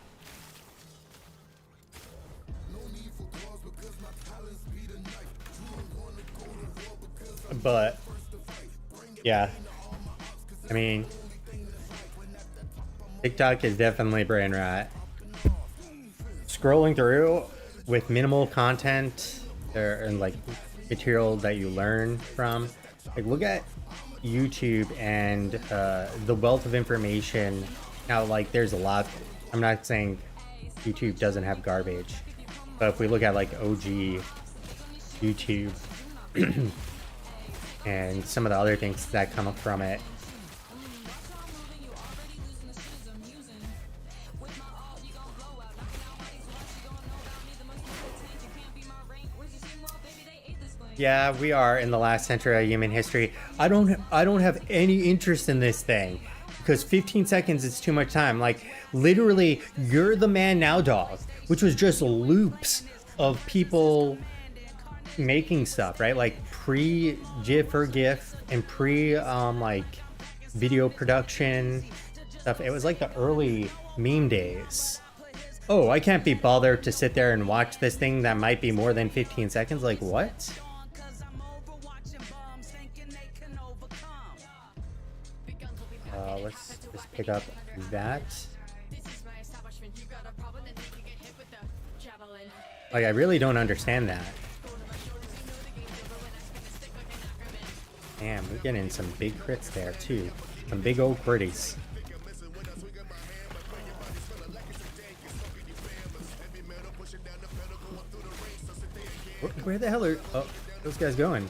But, yeah. I mean, TikTok is definitely brain rot. Scrolling through with minimal content and like material that you learn from. Like look at YouTube and the wealth of information. Now like there's a lot. I'm not saying YouTube doesn't have garbage, but if we look at like OG YouTube and some of the other things that come up from it, yeah, we are in the last century of human history. I don't have any interest in this thing because 15 seconds is too much time. Like literally, You're the Man Now Dog, which was just loops of people making stuff, right? Like pre GIF or GIF and pre like video production stuff. It was like the early meme days. Oh, I can't be bothered to sit there and watch this thing that might be more than 15 seconds. Like what? Let's just pick up that. Like, I really don't understand that. Damn, we're getting some big crits there, too. Some big old critties. Where the hell are... Oh, those guys going?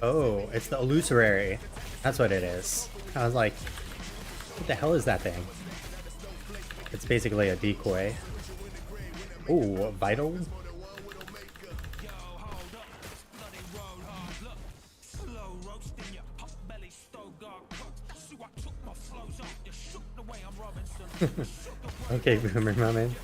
Oh, it's the illusory. That's what it is. I was like, what the hell is that thing? It's basically a decoy. Ooh, vital? Okay, boomer moment.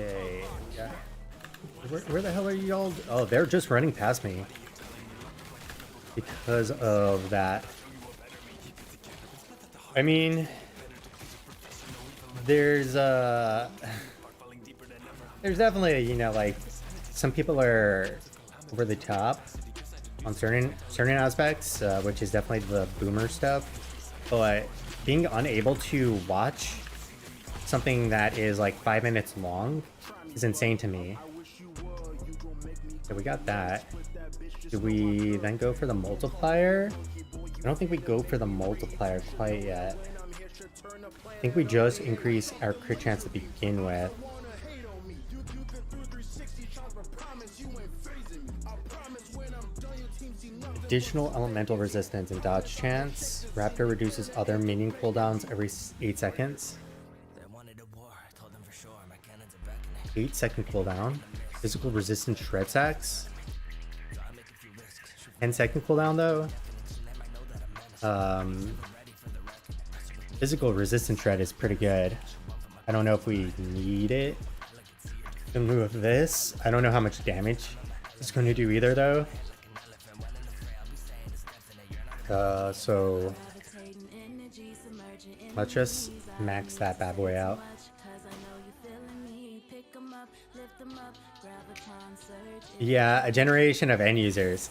Okay, yeah. Where the hell are y'all? Oh, they're just running past me because of that. I mean, there's definitely, you know, like some people are over the top on certain aspects, which is definitely the boomer stuff. But being unable to watch something that is like 5 minutes long is insane to me. So we got that. Do we then go for the multiplier? I don't think we go for the multiplier quite yet. I think we just increase our crit chance to begin with. Additional elemental resistance and dodge chance. Raptor reduces other minion cooldowns every 8 seconds. 8-second cooldown. Physical resistance shred sacks. 10-second cooldown though. Physical resistance shred is pretty good. I don't know if we need it in lieu of this. I don't know how much damage it's going to do either though. So let's just max that bad boy out. Yeah, a generation of end users.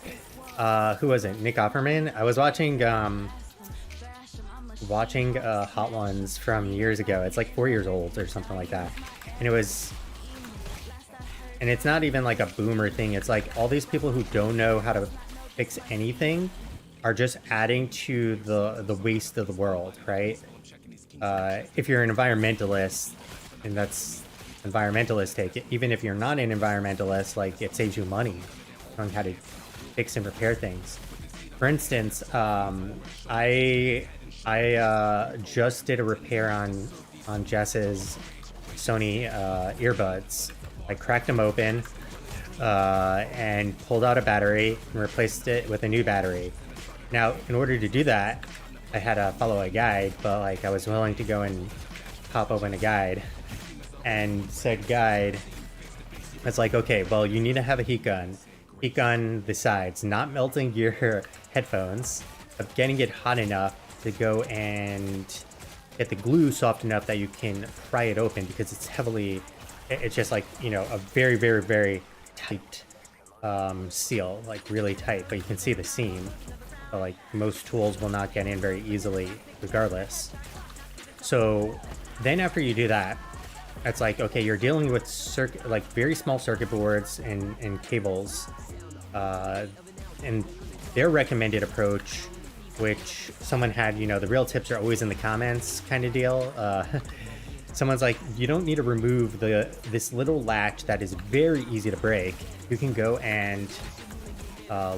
Who was it? Nick Offerman? I was watching Hot Ones from years ago. It's like 4 years old or something like that. And it's not even like a boomer thing. It's like all these people who don't know how to fix anything are just adding to the waste of the world, right? If you're an environmentalist, and that's environmentalist take, even if you're not an environmentalist, like it saves you money knowing how to fix and repair things. For instance, I just did a repair on Jess's Sony earbuds. I cracked them open and pulled out a battery and replaced it with a new battery. Now, in order to do that, I had to follow a guide, but like I was willing to go and pop open a guide, and said guide, it's like, okay, well, you need to have a heat gun the sides, not melting your headphones, but getting it hot enough to go and get the glue soft enough that you can pry it open, because it's just like, you know, a very, very, very tight seal, like really tight, but you can see the seam. But like most tools will not get in very easily regardless. So then after you do that, it's like, okay, you're dealing with very small circuit boards and cables, and their recommended approach, which someone had, you know, the real tips are always in the comments kind of deal. Someone's like, you don't need to remove this little latch that is very easy to break. You can go and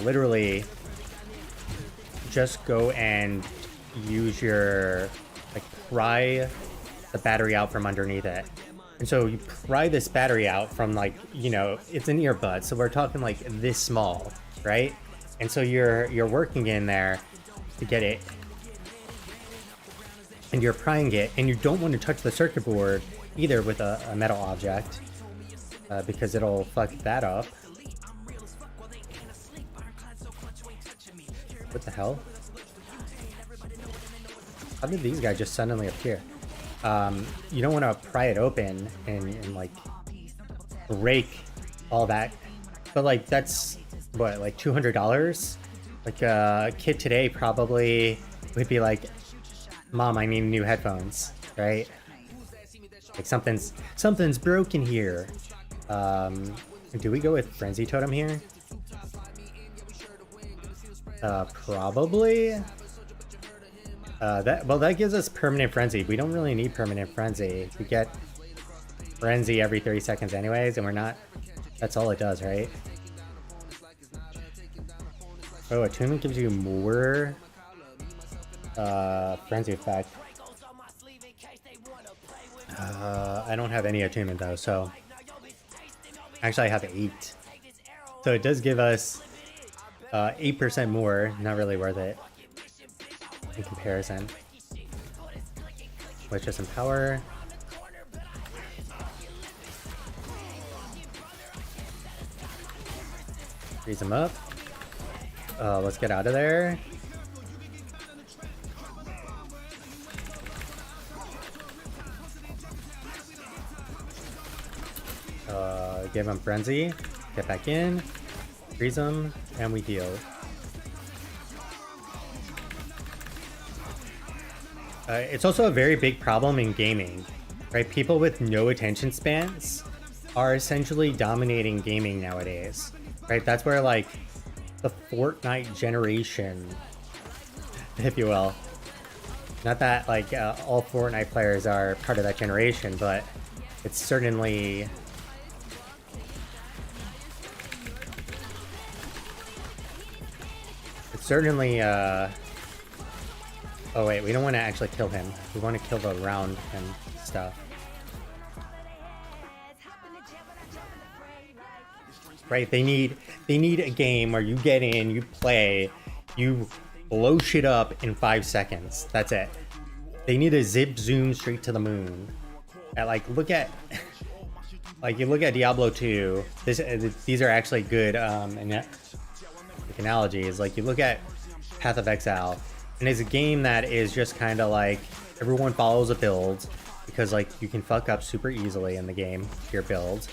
literally just go and use your, like, pry the battery out from underneath it. And so you pry this battery out from, like, you know, it's an earbud, so we're talking like this small, right? And so you're working in there to get it, and you're prying it, and you don't want to touch the circuit board either with a metal object, because it'll fuck that up. What the hell? How did these guys just suddenly appear? You don't want to pry it open and like break all that, but like that's what, like $200? Like a kid today probably would be like, Mom, I need new headphones, right? Like something's broken here. Do we go with Frenzy Totem here? Probably. That gives us permanent frenzy. We don't really need permanent frenzy. We get frenzy every 30 seconds anyways, and we're not. That's all it does, right? Oh, attunement gives you more frenzy effect. I don't have any attunement though, so actually I have 8. So it does give us 8% more. Not really worth it in comparison. Let's just empower. Freeze them up. Let's get out of there. Give them frenzy. Get back in. Freeze them, and we heal. It's also a very big problem in gaming, right? People with no attention spans are essentially dominating gaming nowadays, right? That's where, like, the Fortnite generation, if you will. Not that, like, all Fortnite players are part of that generation, but it's certainly... Oh wait, we don't want to actually kill him. We want to kill the round and stuff. Right, they need a game where you get in, you play, you blow shit up in 5 seconds. That's it. They need a zip zoom straight to the moon. And like, look at like, you look at Diablo 2. These are actually good analogies. Like, you look at Path of Exile, and it's a game that is just kind of like everyone follows a build because like you can fuck up super easily in the game your build,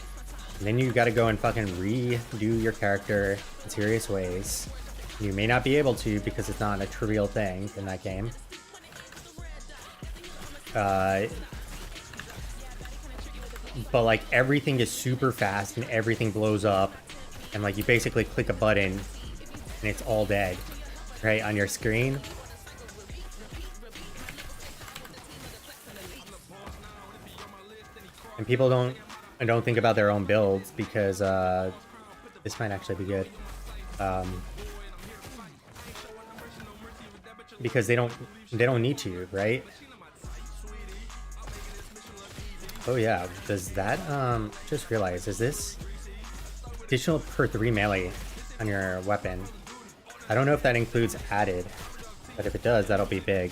and then you got to go and fucking redo your character in serious ways. You may not be able to because it's not a trivial thing in that game. But like everything is super fast and everything blows up, and like you basically click a button and it's all dead right on your screen. And people don't think about their own builds because this might actually be good, because they don't need to, right? Oh yeah, does that, just realized, is this additional per 3 melee on your weapon? I don't know if that includes added, but if it does, that'll be big.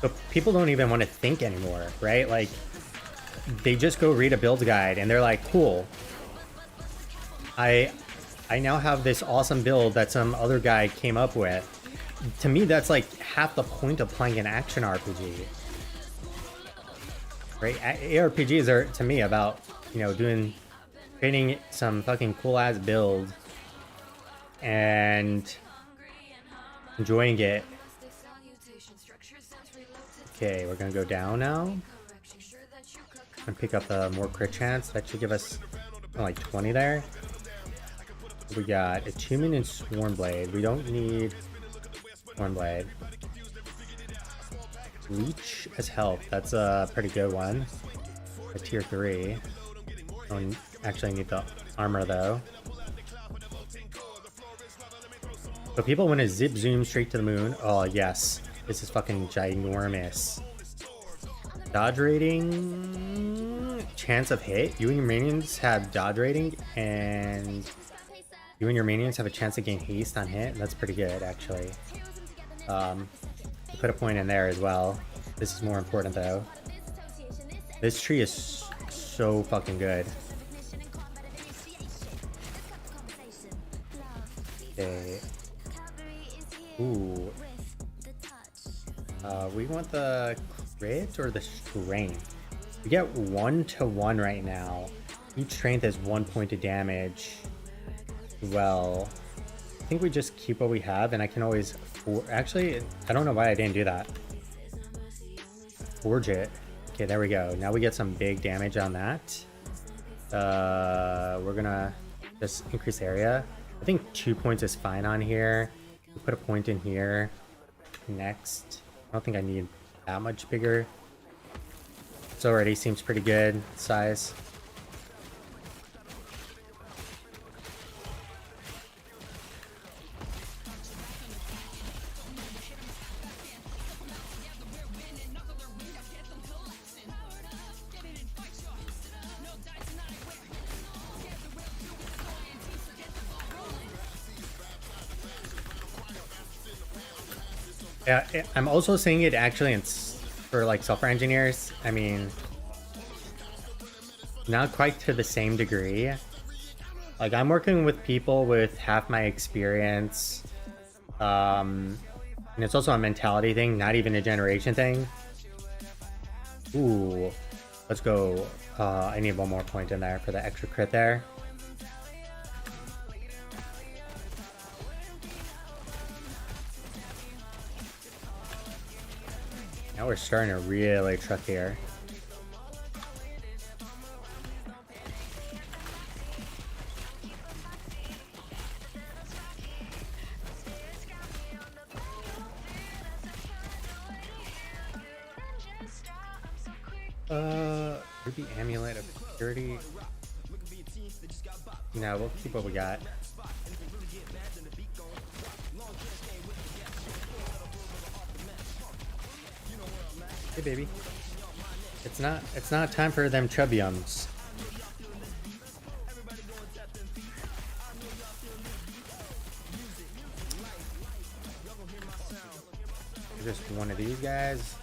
But people don't even want to think anymore, right? Like, they just go read a build guide and they're like, cool. I now have this awesome build that some other guy came up with. To me, that's like half the point of playing an action RPG. Right? ARPGs are, to me, about, you know, creating some fucking cool ass build and enjoying it. Okay, we're gonna go down now and pick up the more crit chance. That should give us like 20 there. We got Attunement and Swarmblade. We don't need Swarmblade. Leech as help. That's a pretty good one. A tier 3. Don't actually need the armor though. So people want to zip zoom straight to the moon. Oh yes. This is fucking ginormous. Dodge rating, chance of hit. You and your minions have dodge rating, and you and your minions have a chance to gain haste on hit. That's pretty good, actually. Put a point in there as well. This is more important though. This tree is so fucking good. Okay. Ooh. We want the crit or the strength? We get 1-to-1 right now. Each strength is 1 point of damage. Well, I think we just keep what we have, and I can always actually, I don't know why I didn't do that. Forge it. Okay, there we go. Now we get some big damage on that. We're gonna just increase area. I think 2 points is fine on here. We put a point in here. Next. I don't think I need that much bigger. This already seems pretty good size. Yeah, I'm also seeing it actually for like software engineers. I mean, not quite to the same degree. Like, I'm working with people with half my experience. And it's also a mentality thing, not even a generation thing. Ooh, let's go. I need one more point in there for the extra crit there. Now we're starting to really truck here. Ruby Amulet of Purity. No, we'll keep what we got. Hey baby. It's not time for them chubbiums. Just one of these guys.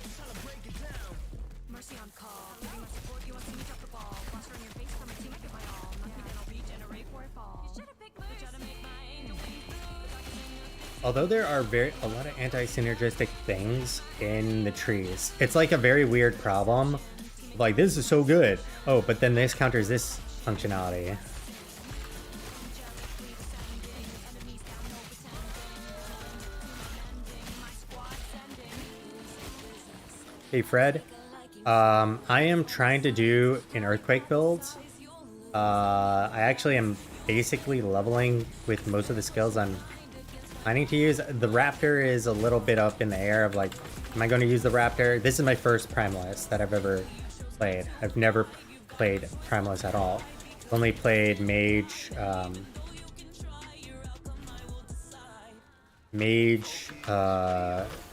Although there are a lot of anti-synergistic things in the trees, it's like a very weird problem. Like, this is so good. Oh, but then this counters this functionality. Hey, Fred. I am trying to do an earthquake build. I actually am basically leveling with most of the skills I'm planning to use. The raptor is a little bit up in the air of like, am I going to use the raptor? This is my first primalist that I've ever played. I've never played primalist at all. I've only played mage,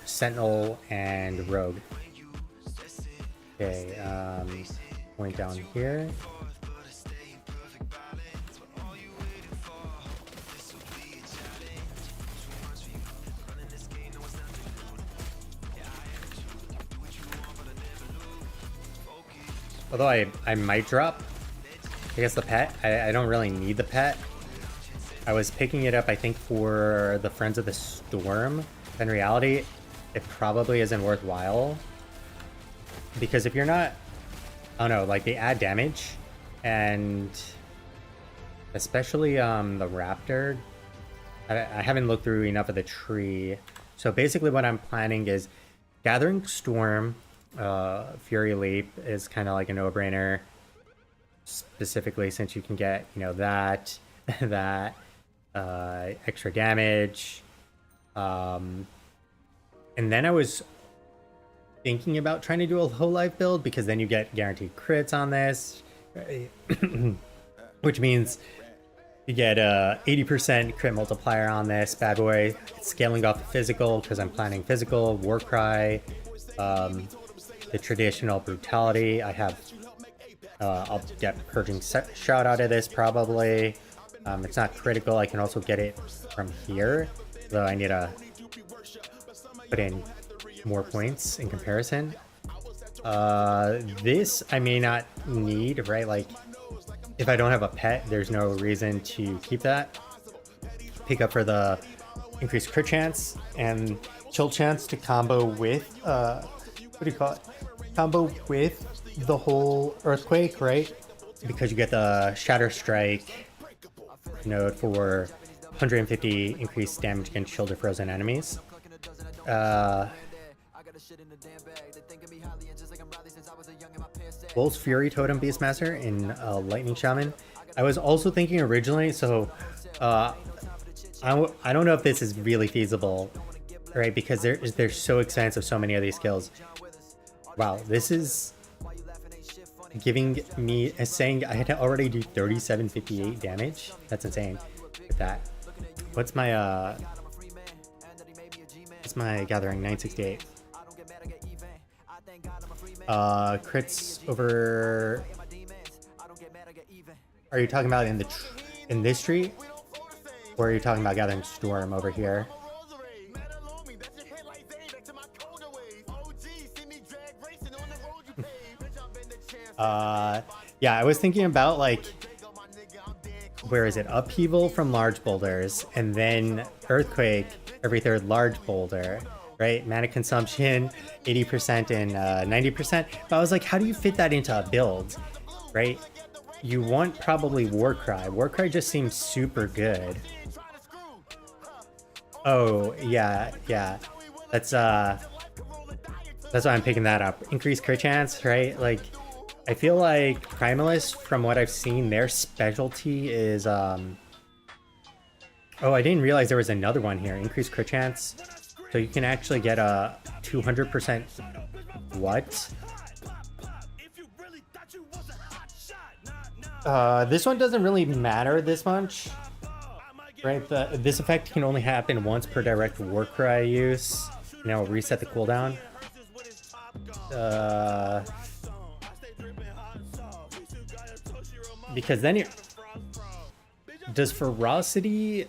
sentinel, and rogue. Okay, point down here. Although I might drop, I guess, the pet. I don't really need the pet. I was picking it up, I think, for the Friends of the Storm. In reality, it probably isn't worthwhile. Because if you're not... I don't know, like, they add damage. And... especially, the raptor. I haven't looked through enough of the tree. So basically what I'm planning is Gathering Storm... Fury Leap is kind of like a no-brainer, specifically since you can get, you know, that extra damage, and then I was thinking about trying to do a low life build, because then you get guaranteed crits on this, which means you get a 80% crit multiplier on this bad boy. It's scaling off the physical because I'm planning physical, Warcry, the traditional brutality. I have, I'll get Purging Shot out of this probably. It's not critical. I can also get it from here, though I need to put in more points in comparison. This I may not need, right? Like, if I don't have a pet, there's no reason to keep that. Pick up for the increased crit chance and chill chance to combo with, what do you call it? Combo with the whole earthquake, right? Because you get the Shatter Strike node for 150 increased damage against shield or frozen enemies. Wolf's Fury Totem Beastmaster in Lightning Shaman. I was also thinking originally, so I don't know if this is really feasible, right? Because they're so expensive, so many of these skills. Wow, this is giving me saying I had to already do 3758 damage. That's insane. With that, what's my gathering? 968. Crits over. Are you talking about in this tree, or are you talking about Gathering Storm over here? Yeah, I was thinking about, like, where is it? Upheaval from large boulders, and then Earthquake every third large boulder, right? Mana consumption, 80% and 90%. But I was like, how do you fit that into a build, right? You want probably Warcry. Warcry just seems super good. Oh, yeah. That's why I'm picking that up. Increased crit chance, right? Like, I feel like Primalists, from what I've seen, their specialty is, oh, I didn't realize there was another one here. Increased crit chance. So you can actually get a 200%, what? This one doesn't really matter this much, right? This effect can only happen once per direct Warcry use. Now we'll reset the cooldown. Because then does Ferocity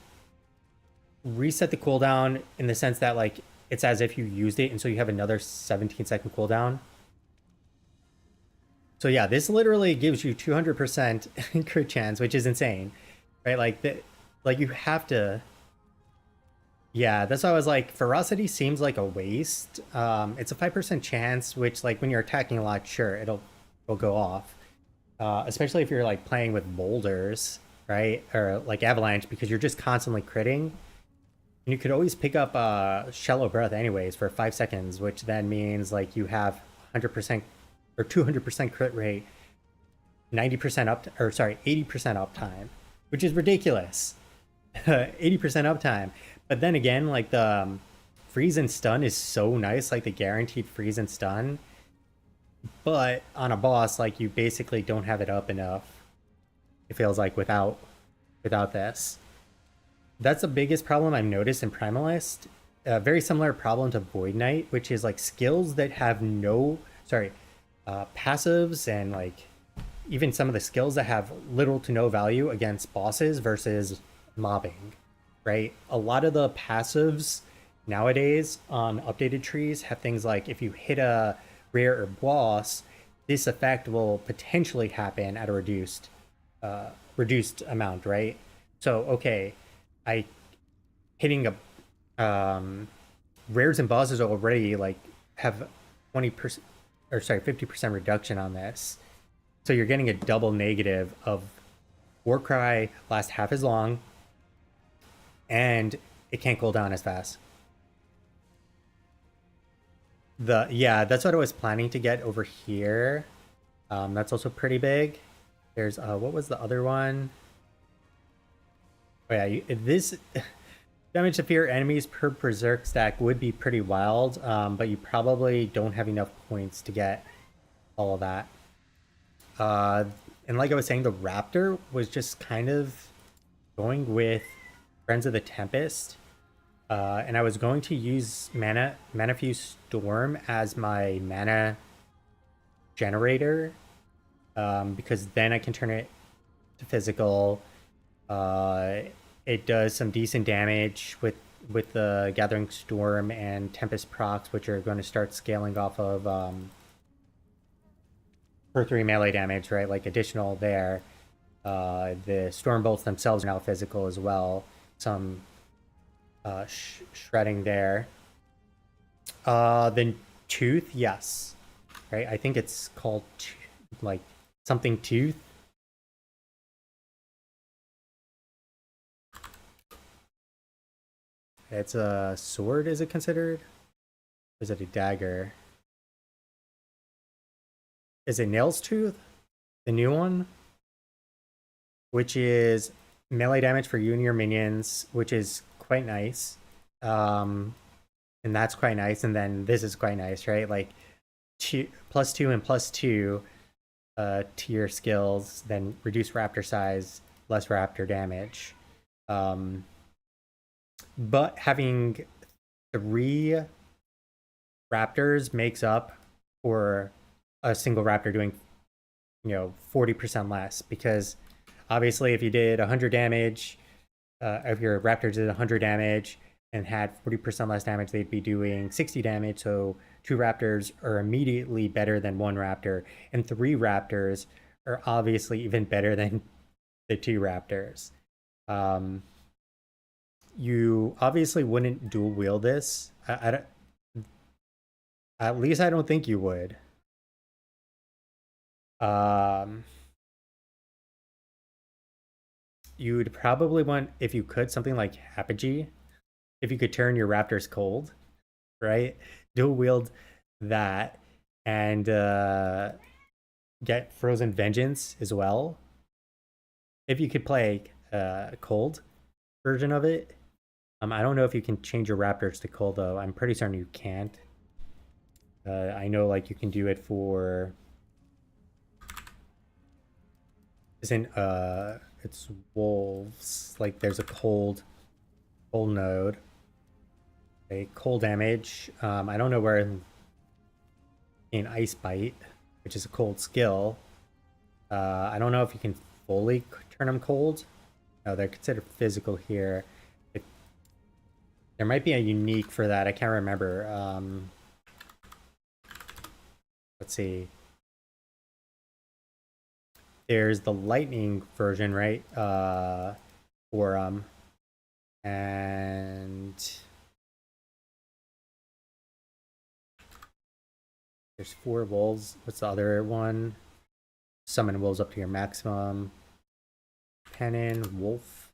reset the cooldown in the sense that, like, it's as if you used it and so you have another 17-second cooldown? So yeah, this literally gives you 200% crit chance, which is insane, right? Like you have to Yeah, that's why I was like, ferocity seems like a waste. It's a 5% chance, which like when you're attacking a lot, sure, it'll go off. Especially if you're like playing with boulders, right? Or like avalanche, because you're just constantly critting. And you could always pick up shallow breath anyways for 5 seconds, which then means like you have 100% or 200% crit rate, 90% up, or sorry, 80% uptime, which is ridiculous. 80% uptime. But then again, like the freeze and stun is so nice, like the guaranteed freeze and stun. But on a boss, like you basically don't have it up enough. It feels like without this. That's the biggest problem I've noticed in Primalist. A very similar problem to Void Knight, which is like skills that have no, passives and like even some of the skills that have little to no value against bosses versus mobbing, right? A lot of the passives nowadays on updated trees have things like if you hit a rare or boss, this effect will potentially happen at a reduced amount, right? So okay, I hitting a rares and bosses already like have 20% or sorry 50% reduction on this, so you're getting a double negative of Warcry lasts half as long, and it can't cool down as fast. Yeah, that's what I was planning to get over here. That's also pretty big. There's what was the other one? Oh yeah, this damage to fear enemies per berserk stack would be pretty wild, but you probably don't have enough points to get all of that. And like I was saying, the Raptor was just kind of going with Friends of the Tempest. And I was going to use Mana Fuse Storm as my mana generator, because then I can turn it to physical. It does some decent damage with the Gathering Storm and Tempest procs, which are going to start scaling off of per 3 melee damage, right? Like additional there. The Storm Bolts themselves are now physical as well. Some shredding there. Then Tooth, yes. Right? I think it's called like something Tooth. It's a sword, is it considered? Or is it a dagger? Is it Nail's Tooth? The new one? Which is melee damage for you and your minions, which is quite nice. And that's quite nice. And then this is quite nice, right? Like +2 and +2 to your skills, then reduce raptor size, less raptor damage. But having 3 raptors makes up for a single raptor doing, 40% less, because obviously if you did 100 damage, if your raptors did 100 damage and had 40% less damage, they'd be doing 60 damage. So 2 raptors are immediately better than 1 raptor, and 3 raptors are obviously even better than the 2 raptors. You obviously wouldn't dual wield this. At least I don't think you would. You would probably want, if you could, something like Apogee. If you could turn your raptors cold, right? Dual wield that and get Frozen Vengeance as well. If you could play cold version of it. I don't know if you can change your raptors to cold though. I'm pretty certain you can't. I know like you can do it for it's wolves. Like there's a cold node. A cold damage. I don't know where in Ice Bite, which is a cold skill. I don't know if you can fully turn them cold. No, they're considered physical here. There might be a unique for that. I can't remember. Let's see. There's the lightning version, right? For and There's 4 wolves. What's the other one? Summon wolves up to your maximum. Pennon, wolf.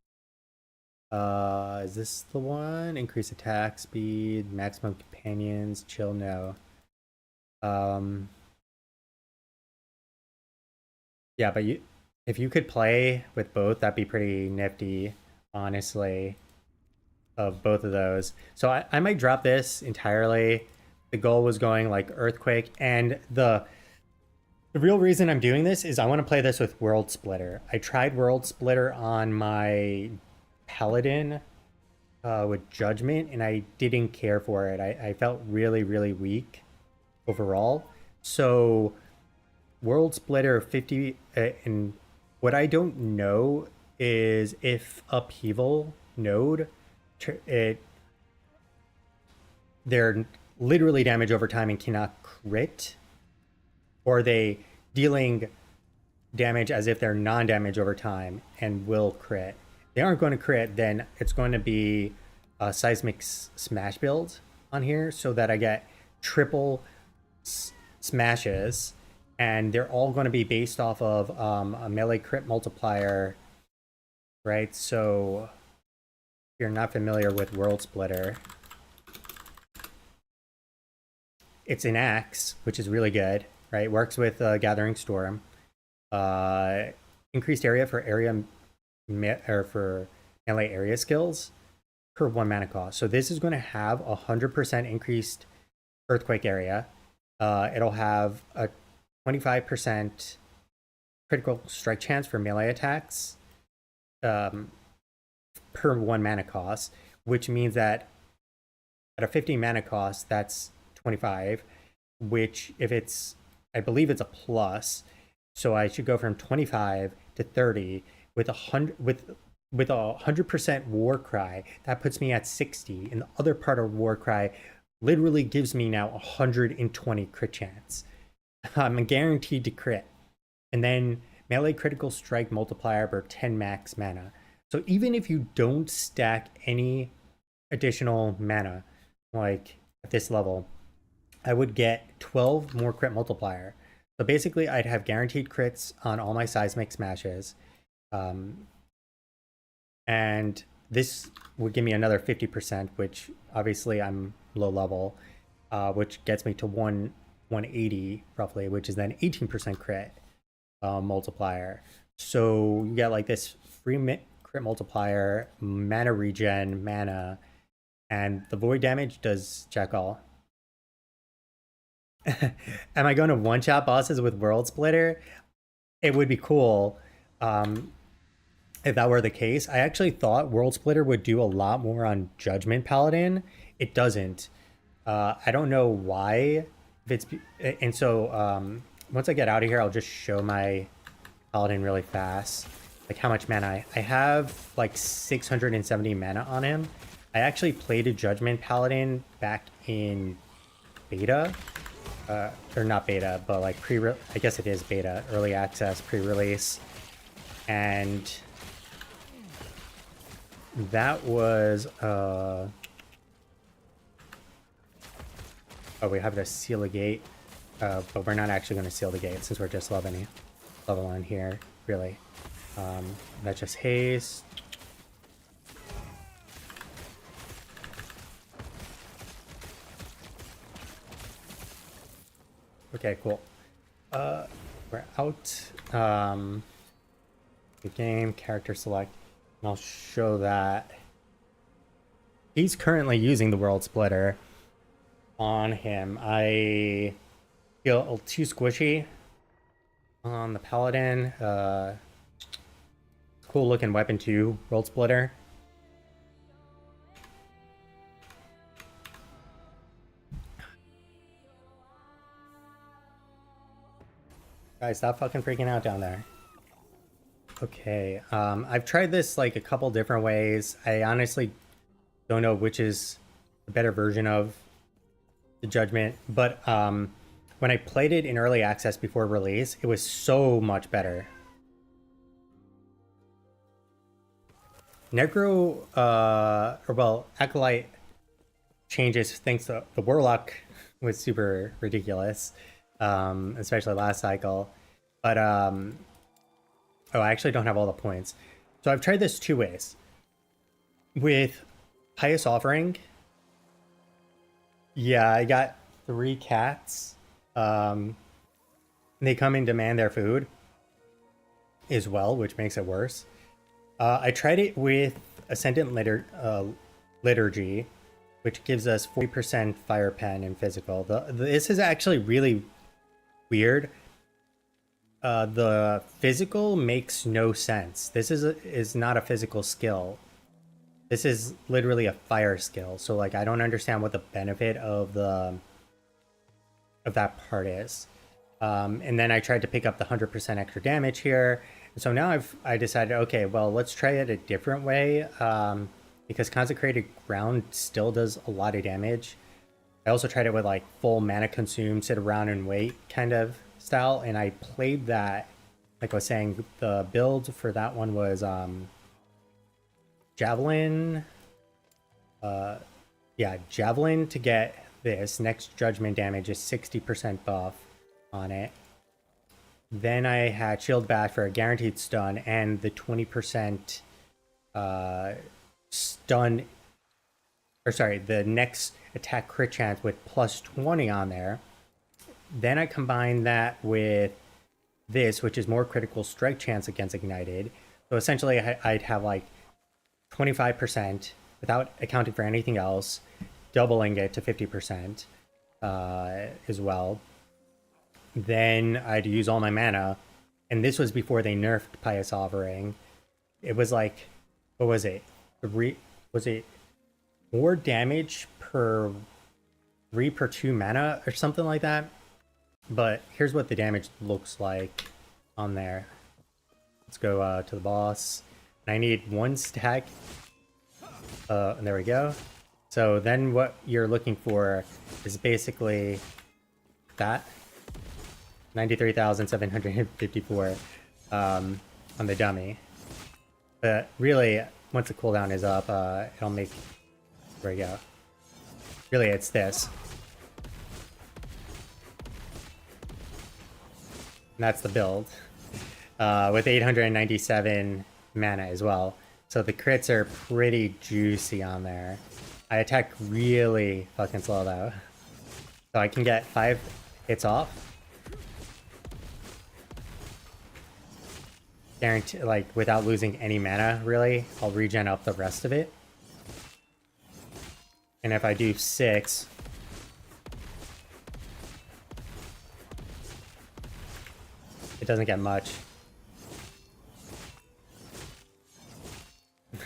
Is this the one? Increase attack speed, maximum companions, chill, no. Yeah, but if you could play with both, that'd be pretty nifty, honestly, of both of those. So I might drop this entirely. The goal was going like Earthquake, and the real reason I'm doing this is I want to play this with World Splitter. I tried World Splitter on my Paladin with Judgment, and I didn't care for it. I felt really, really weak overall. So World Splitter 50, and what I don't know is if Upheaval node, they're literally damage over time and cannot crit, or are they dealing damage as if they're non-damage over time and will crit. They aren't going to crit, then it's going to be a Seismic Smash build on here so that I get triple smashes, and they're all going to be based off of a melee crit multiplier, right? So if you're not familiar with World Splitter, it's an axe, which is really good, right? Works with Gathering Storm. Increased area for for melee area skills per 1 mana cost. So this is going to have 100% increased Earthquake area. It'll have a 25% critical strike chance for melee attacks per 1 mana cost, which means that at a 50 mana cost, that's 25, which if it's, I believe it's a plus, so I should go from 25 to 30 with 100% War Cry. That puts me at 60, and the other part of War Cry literally gives me now 120 crit chance. I'm guaranteed to crit, and then melee critical strike multiplier per 10 max mana. So even if you don't stack any additional mana, like at this level, I would get 12 more crit multiplier. So basically, I'd have guaranteed crits on all my Seismic Smashes. And this would give me another 50%, which obviously I'm low level, which gets me to 180 roughly, which is then 18% crit multiplier. So you get like this free crit multiplier, mana regen, mana, and the void damage does check all. Am I going to one-shot bosses with World Splitter? It would be cool if that were the case. I actually thought World Splitter would do a lot more on Judgment Paladin. It doesn't. I don't know why. And so once I get out of here, I'll just show my Paladin really fast. Like how much mana I have, like 670 mana on him. I actually played a Judgment Paladin back in beta. Or not beta, but like I guess it is beta, early access, pre-release. And that was, oh, we have to seal a gate, but we're not actually going to seal the gate since we're just leveling here, really. That's just haste. Okay, cool. We're out. The game, character select, and I'll show that. He's currently using the World Splitter on him. I feel too squishy on the Paladin. Cool looking weapon too, World Splitter. Guys, stop fucking freaking out down there. Okay, I've tried this like a couple different ways. I honestly don't know which is the better version of the Judgment, but when I played it in early access before release, it was so much better. Necro, or well, Acolyte changes thinks the Warlock was super ridiculous. especially last cycle. But oh, I actually don't have all the points. So I've tried this 2 ways. With Pious Offering, yeah, I got 3 cats. They come and demand their food as well, which makes it worse. I tried it with Ascendant Liturgy, which gives us 40% Fire Pen and Physical. This is actually really weird. The Physical makes no sense. This is not a physical skill. This is literally a fire skill. So like I don't understand what the benefit of that part is. And then I tried to pick up the 100% extra damage here. So now I decided, okay, well, let's try it a different way, because Consecrated Ground still does a lot of damage. I also tried it with like full mana consume, sit around and wait kind of style, and I played that, like I was saying, the build for that one was Javelin. Yeah, Javelin to get this. Next Judgment damage is 60% buff on it. Then I had Shield Bash for a guaranteed stun and the 20% stun, or sorry, the next attack crit chance with plus 20 on there. Then I combined that with this, which is more critical strike chance against Ignited. So essentially I'd have like 25% without accounting for anything else, doubling it to 50% as well. Then I'd use all my mana, and this was before they nerfed Pious Offering. It was like, what was it? Was it more damage per 3 per 2 mana or something like that? But here's what the damage looks like on there. Let's go to the boss. And I need 1 stack. And there we go. So then what you're looking for is basically that. 93,754 on the dummy. But really, once the cooldown is up, it'll make... There we go. Really, it's this. And that's the build. With 897 mana as well. So the crits are pretty juicy on there. I attack really fucking slow though. So I can get 5 hits off. Guarantee, like, without losing any mana, really. I'll regen up the rest of it. And if I do 6... it doesn't get much.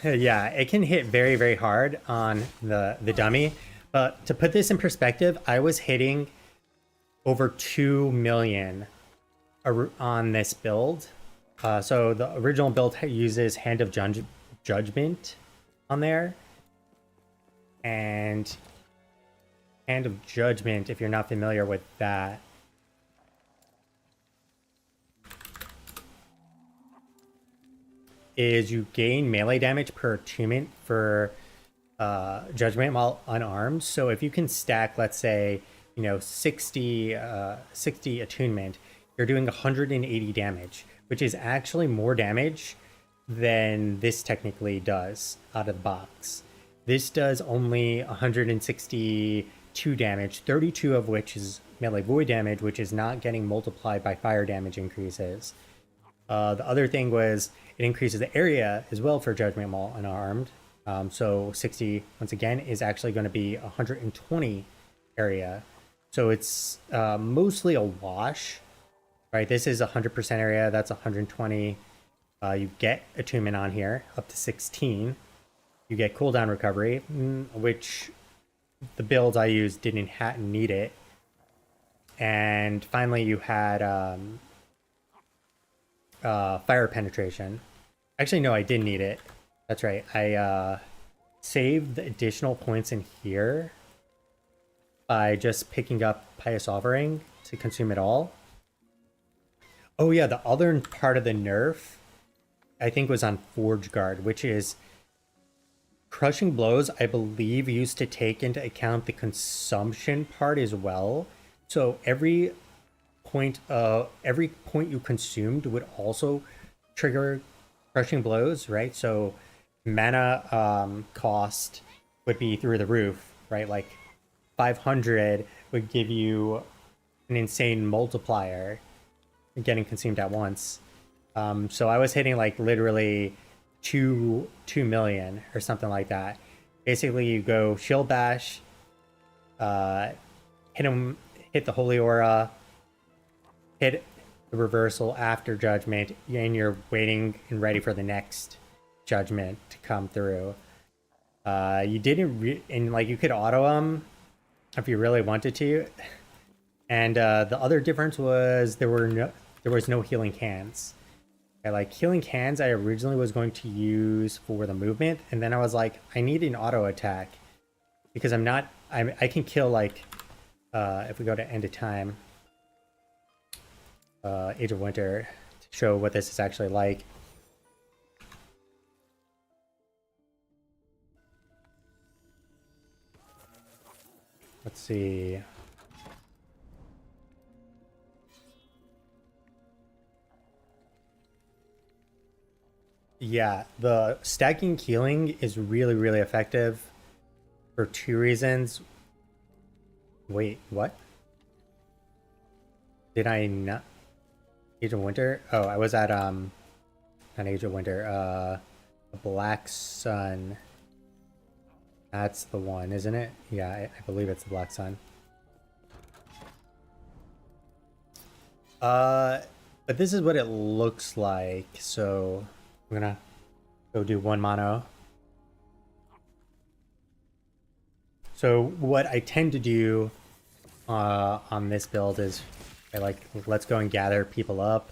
Yeah, it can hit very, very hard on the dummy. But to put this in perspective, I was hitting over 2 million on this build. So the original build uses Hand of Judgment on there. And Hand of Judgment, if you're not familiar with that, is you gain melee damage per attunement for Judgment while unarmed. So if you can stack, let's say, 60 attunement, you're doing 180 damage, which is actually more damage than this technically does out of the box. This does only 162 damage, 32 of which is melee void damage, which is not getting multiplied by fire damage increases. The other thing was it increases the area as well for Judgment while unarmed. So 60, once again, is actually going to be 120 area. So it's mostly a wash. Right, this is 100% area, that's 120. You get attunement on here, up to 16. You get cooldown recovery, which the builds I used didn't need it. And finally you had fire penetration. Actually, no, I didn't need it. That's right, I saved the additional points in here by just picking up Pious Offering to consume it all. Oh yeah, the other part of the nerf, I think, was on Forge Guard, which is Crushing Blows, I believe, used to take into account the consumption part as well. So every every point you consumed would also trigger crushing blows, right? So mana cost would be through the roof, right? Like 500 would give you an insane multiplier getting consumed at once. So I was hitting like literally 2 million or something like that. Basically, you go shield bash, hit the holy aura, hit the reversal after judgment, and you're waiting and ready for the next judgment to come through. You didn't and like you could auto them if you really wanted to. And the other difference was there was no healing cans. Like healing cans I originally was going to use for the movement, and then I was like, I need an auto attack because I can kill like if we go to end of time, Age of Winter, to show what this is actually like. Let's see. Yeah, the stacking healing is really, really effective for 2 reasons. Wait, what? Did I not? Age of Winter? Oh, I was at, not Age of Winter, Black Sun. That's the one, isn't it? Yeah, I believe it's the Black Sun. But this is what it looks like, so I'm gonna go do 1 mono. So what I tend to do on this build is let's go and gather people up.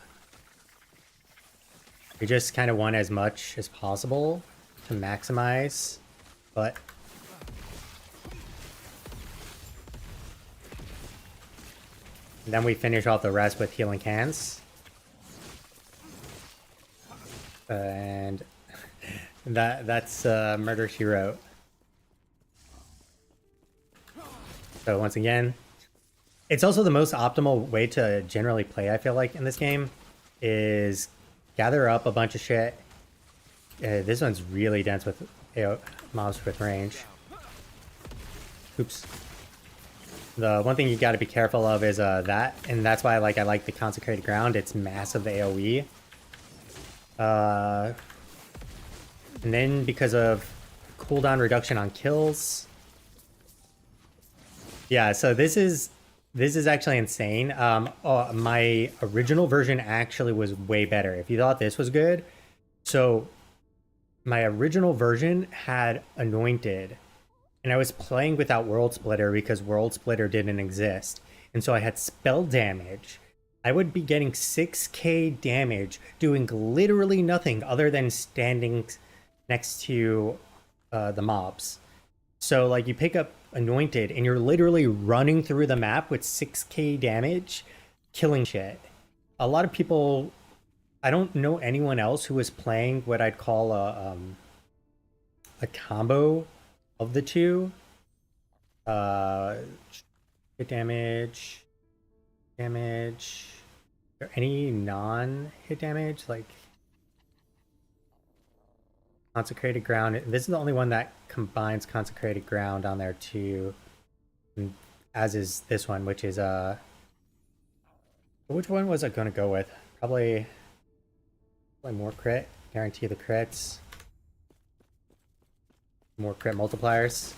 We just kind of want as much as possible to maximize, but then we finish off the rest with healing cans. And that's Murder She Wrote. So once again, it's also the most optimal way to generally play, I feel like, in this game, is gather up a bunch of shit. This one's really dense with mobs with range. Oops. The one thing you got to be careful of is that, and that's why I like the Consecrated Ground. It's massive AoE. And then because of cooldown reduction on kills. Yeah, so this is actually insane. My original version actually was way better. If you thought this was good, so my original version had Anointed, and I was playing without World Splitter because World Splitter didn't exist, and so I had spell damage. I would be getting 6k damage doing literally nothing other than standing next to the mobs. So like you pick up Anointed and you're literally running through the map with 6k damage, killing shit. A lot of people, I don't know anyone else who was playing what I'd call a combo of the two. Hit damage, or any non-hit damage, like Consecrated Ground. This is the only one that combines Consecrated Ground on there too, as is this one, which is which one was I gonna go with? Probably more crit, guarantee the crits, more crit multipliers.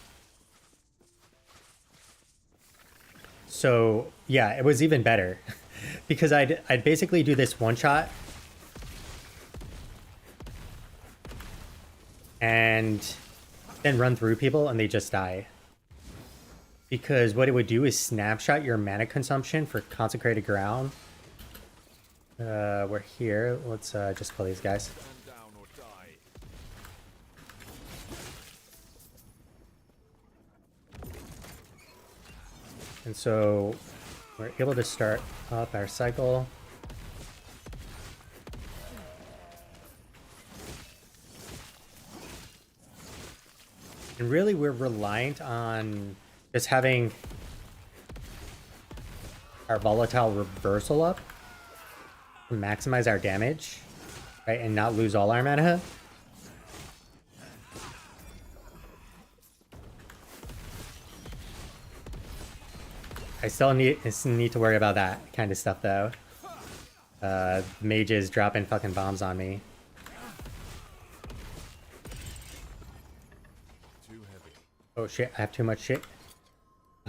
So yeah, it was even better because I'd basically do this one shot and then run through people and they just die. Because what it would do is snapshot your mana consumption for Consecrated Ground. We're here. Let's just kill these guys. And so we're able to start up our cycle. And really we're reliant on just having our volatile reversal up to maximize our damage, right, and not lose all our mana. I still need to worry about that kind of stuff though. Mages dropping fucking bombs on me. Oh shit, I have too much shit.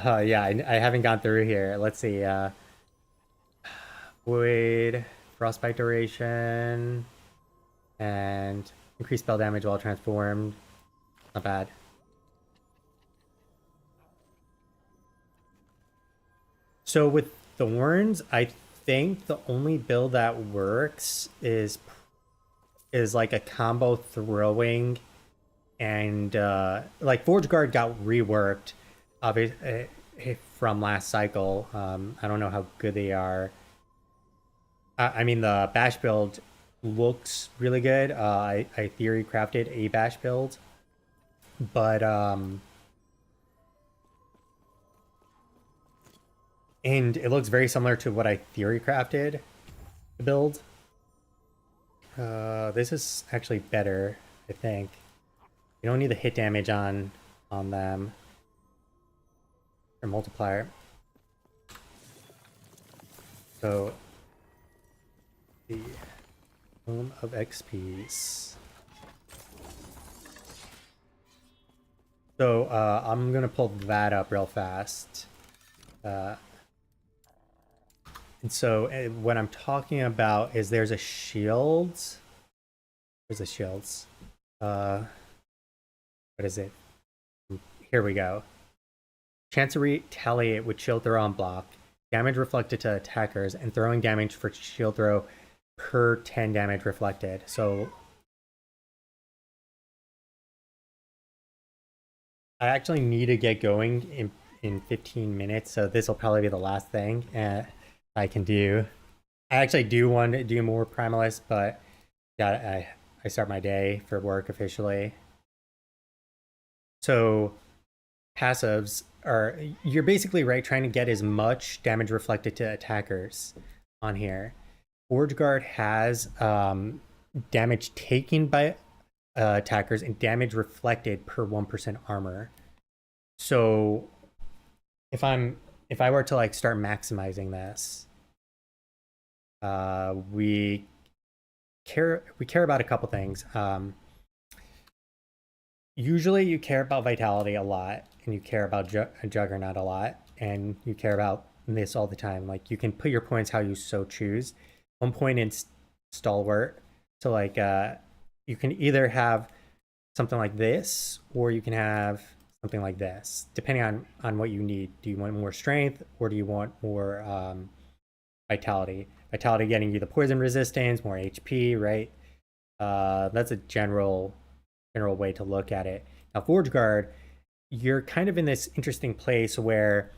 Yeah, I haven't gone through here. Let's see, Void, Frostbite duration, and increased spell damage while transformed. Not bad. So with Thorns, I think the only build that works is like a combo throwing and like Forge Guard got reworked obviously from last cycle. I don't know how good they are. I mean, the bash build looks really good. I theory crafted a bash build, but and it looks very similar to what I theory crafted the build. This is actually better, I think. You don't need the hit damage on them. Or multiplier. So the Home of XPs. So I'm gonna pull that up real fast. And so what I'm talking about is there's a shield. There's a shields. What is it? Here we go. Chance to retaliate with shield throw on block. Damage reflected to attackers and throwing damage for shield throw per 10 damage reflected. So I actually need to get going in 15 minutes. So this will probably be the last thing I can do. I actually do want to do more Primalist, but yeah, I start my day for work officially. So passives are, you're basically right trying to get as much damage reflected to attackers on here. Forge Guard has damage taken by attackers and damage reflected per 1% armor. So if I were to like start maximizing this, we care about a couple things. Usually you care about Vitality a lot, and you care about Juggernaut a lot, and you care about this all the time. Like, you can put your points how you so choose. 1 point in Stalwart, so like you can either have something like this, or you can have something like this, depending on what you need. Do you want more strength, or do you want more Vitality? Vitality getting you the poison resistance, more HP, right? That's a general way to look at it. Now, Forge Guard, you're kind of in this interesting place where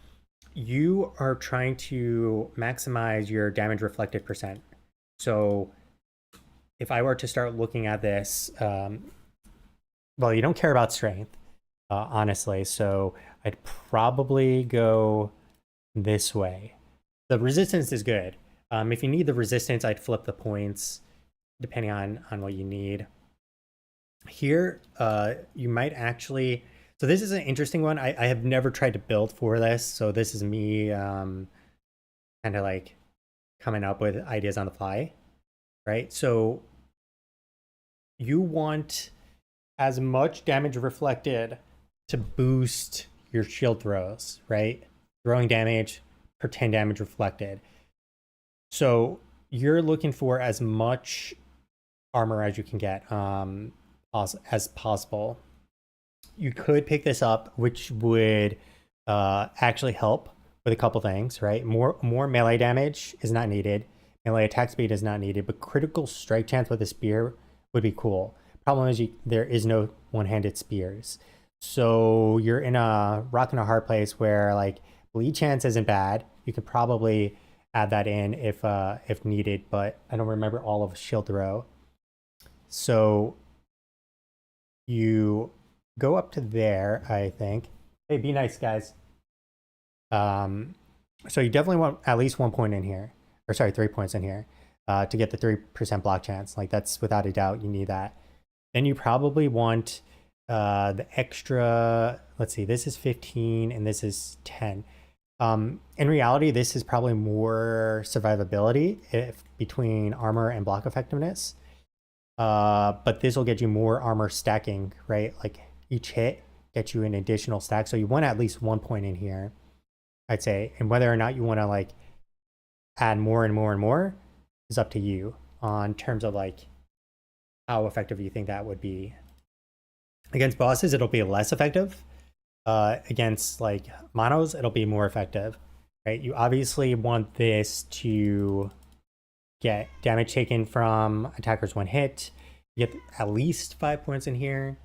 you are trying to maximize your damage reflected percent. So if I were to start looking at this, well, you don't care about strength, honestly, so I'd probably go this way. The resistance is good. If you need the resistance, I'd flip the points depending on what you need. Here, you might actually, so this is an interesting one. I have never tried to build for this, so this is me kind of like coming up with ideas on the fly, right? So you want as much damage reflected to boost your shield throws, right? Throwing damage per 10 damage reflected. So you're looking for as much armor as you can get as possible. You could pick this up, which would actually help with a couple things, right? More melee damage is not needed. Melee attack speed is not needed, but critical strike chance with a spear would be cool. Problem is there is no one-handed spears. So you're in a rock and a hard place where like bleed chance isn't bad. You could probably add that in if needed, but I don't remember all of shield throw. So you go up to there, I think. Hey, be nice, guys. So you definitely want at least 1 point in here, or sorry, 3 points in here, to get the 3% block chance. Like that's without a doubt, you need that. Then you probably want the extra, let's see, this is 15 and this is 10. In reality, this is probably more survivability if between armor and block effectiveness. But this will get you more armor stacking, right? Like each hit gets you an additional stack. So you want at least 1 point in here, I'd say. And whether or not you want to like add more and more and more is up to you on terms of like how effective you think that would be. Against bosses, it'll be less effective. Against like monos, it'll be more effective, right? You obviously want this to get damage taken from attackers one hit. You get at least 5 points in here.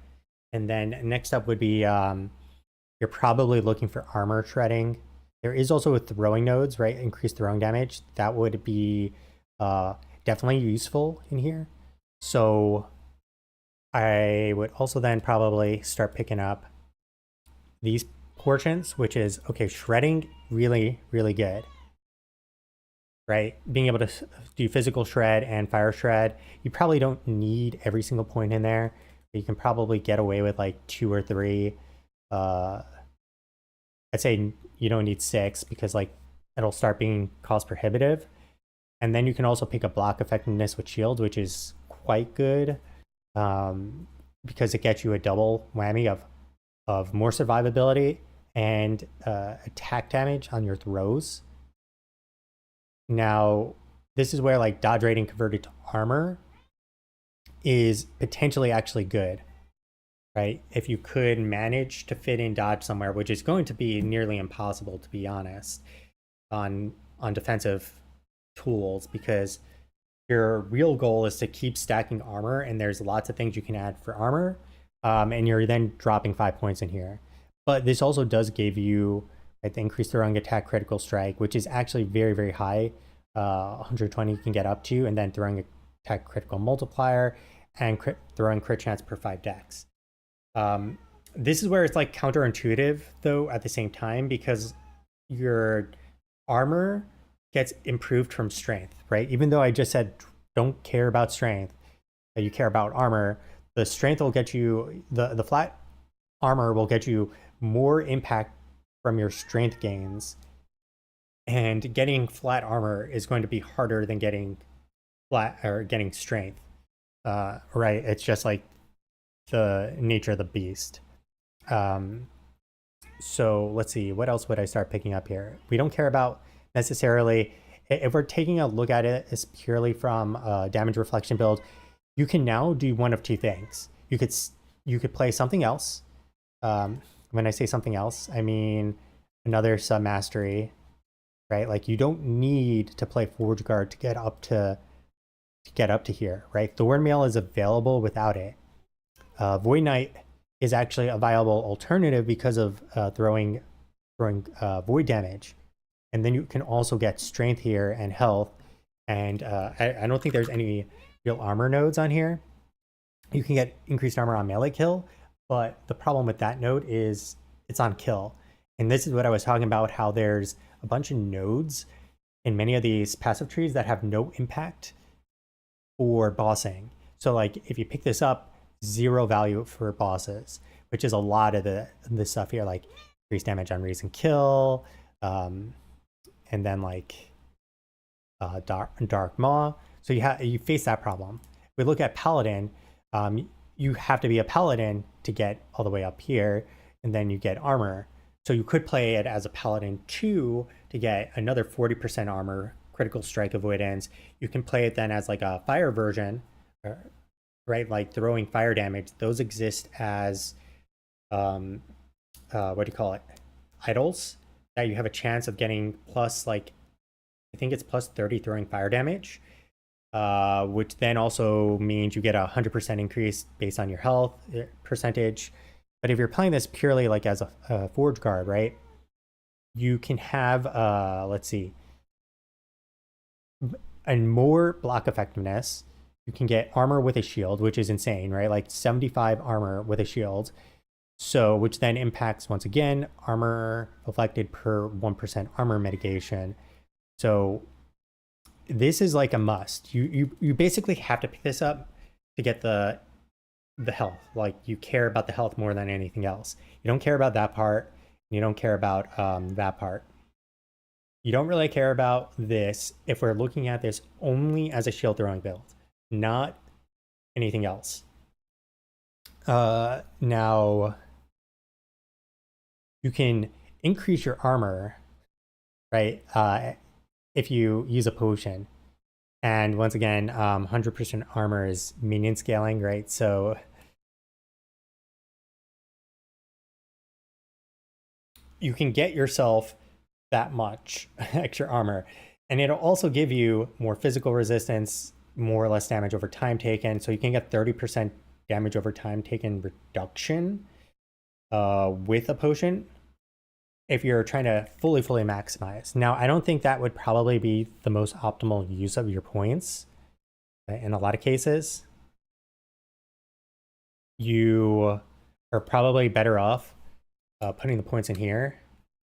And then next up would be you're probably looking for armor shredding. There is also a throwing nodes, right? Increased throwing damage. That would be definitely useful in here. So I would also then probably start picking up these portions, which is, okay, shredding, really, really good, right? Being able to do physical shred and fire shred. You probably don't need every single point in there. You can probably get away with like 2 or 3. I'd say you don't need 6 because like it'll start being cost prohibitive. And then you can also pick a block effectiveness with shield, which is quite good because it gets you a double whammy of more survivability and attack damage on your throws. Now, this is where like dodge rating converted to armor is potentially actually good, right? If you could manage to fit in dodge somewhere, which is going to be nearly impossible, to be honest, on defensive tools, because your real goal is to keep stacking armor, and there's lots of things you can add for armor, and you're then dropping 5 points in here. But this also does give you, right, the increased throwing attack critical strike, which is actually very, very high. 120 you can get up to, and then throwing attack critical multiplier and throwing crit chance per 5 decks. This is where it's like counterintuitive though at the same time, because your armor gets improved from strength, right? Even though I just said don't care about strength, you care about armor, the strength will get you, the flat armor will get you more impact from your strength gains, and getting flat armor is going to be harder than getting flat or getting strength, right? It's just like the nature of the beast. So let's see, what else would I start picking up here? We don't care about necessarily, if we're taking a look at it as purely from a damage reflection build, you can now do one of two things. You could play something else. When I say something else, I mean another sub mastery, right? Like you don't need to play Forge Guard to get up to here, right? Thornmail is available without it. Void Knight is actually a viable alternative because of throwing void damage, and then you can also get strength here and health. And I don't think there's any real armor nodes on here. You can get increased armor on melee kill, but the problem with that node is it's on kill. And this is what I was talking about, how there's a bunch of nodes in many of these passive trees that have no impact for bossing. So like if you pick this up, 0 value for bosses, which is a lot of the stuff here, like increased damage on reason kill, and then like dark maw. So you face that problem. We look at paladin. You have to be a paladin to get all the way up here, and then you get armor. So you could play it as a paladin 2 to get another 40% armor, critical strike avoidance. You can play it then as like a fire version, right? Like throwing fire damage. Those exist as what do you call it? Idols that you have a chance of getting plus, like I think it's plus 30 throwing fire damage. Which then also means you get a 100% increase based on your health percentage. But if you're playing this purely like as a Forge Guard, right, you can have, let's see, and more block effectiveness. You can get armor with a shield, which is insane, right? Like 75 armor with a shield. So, which then impacts, once again, armor reflected per 1% armor mitigation. So this is like a must. You basically have to pick this up to get the health. Like, you care about the health more than anything else. You don't care about that part. You don't care about that part. You don't really care about this if we're looking at this only as a shield throwing build, not anything else. Now, you can increase your armor, right, if you use a potion. And once again, 100% armor is minion scaling, right? So you can get yourself that much extra armor. And it'll also give you more physical resistance, more or less damage over time taken. So you can get 30% damage over time taken reduction with a potion if you're trying to fully maximize. Now, I don't think that would probably be the most optimal use of your points in a lot of cases. You are probably better off putting the points in here.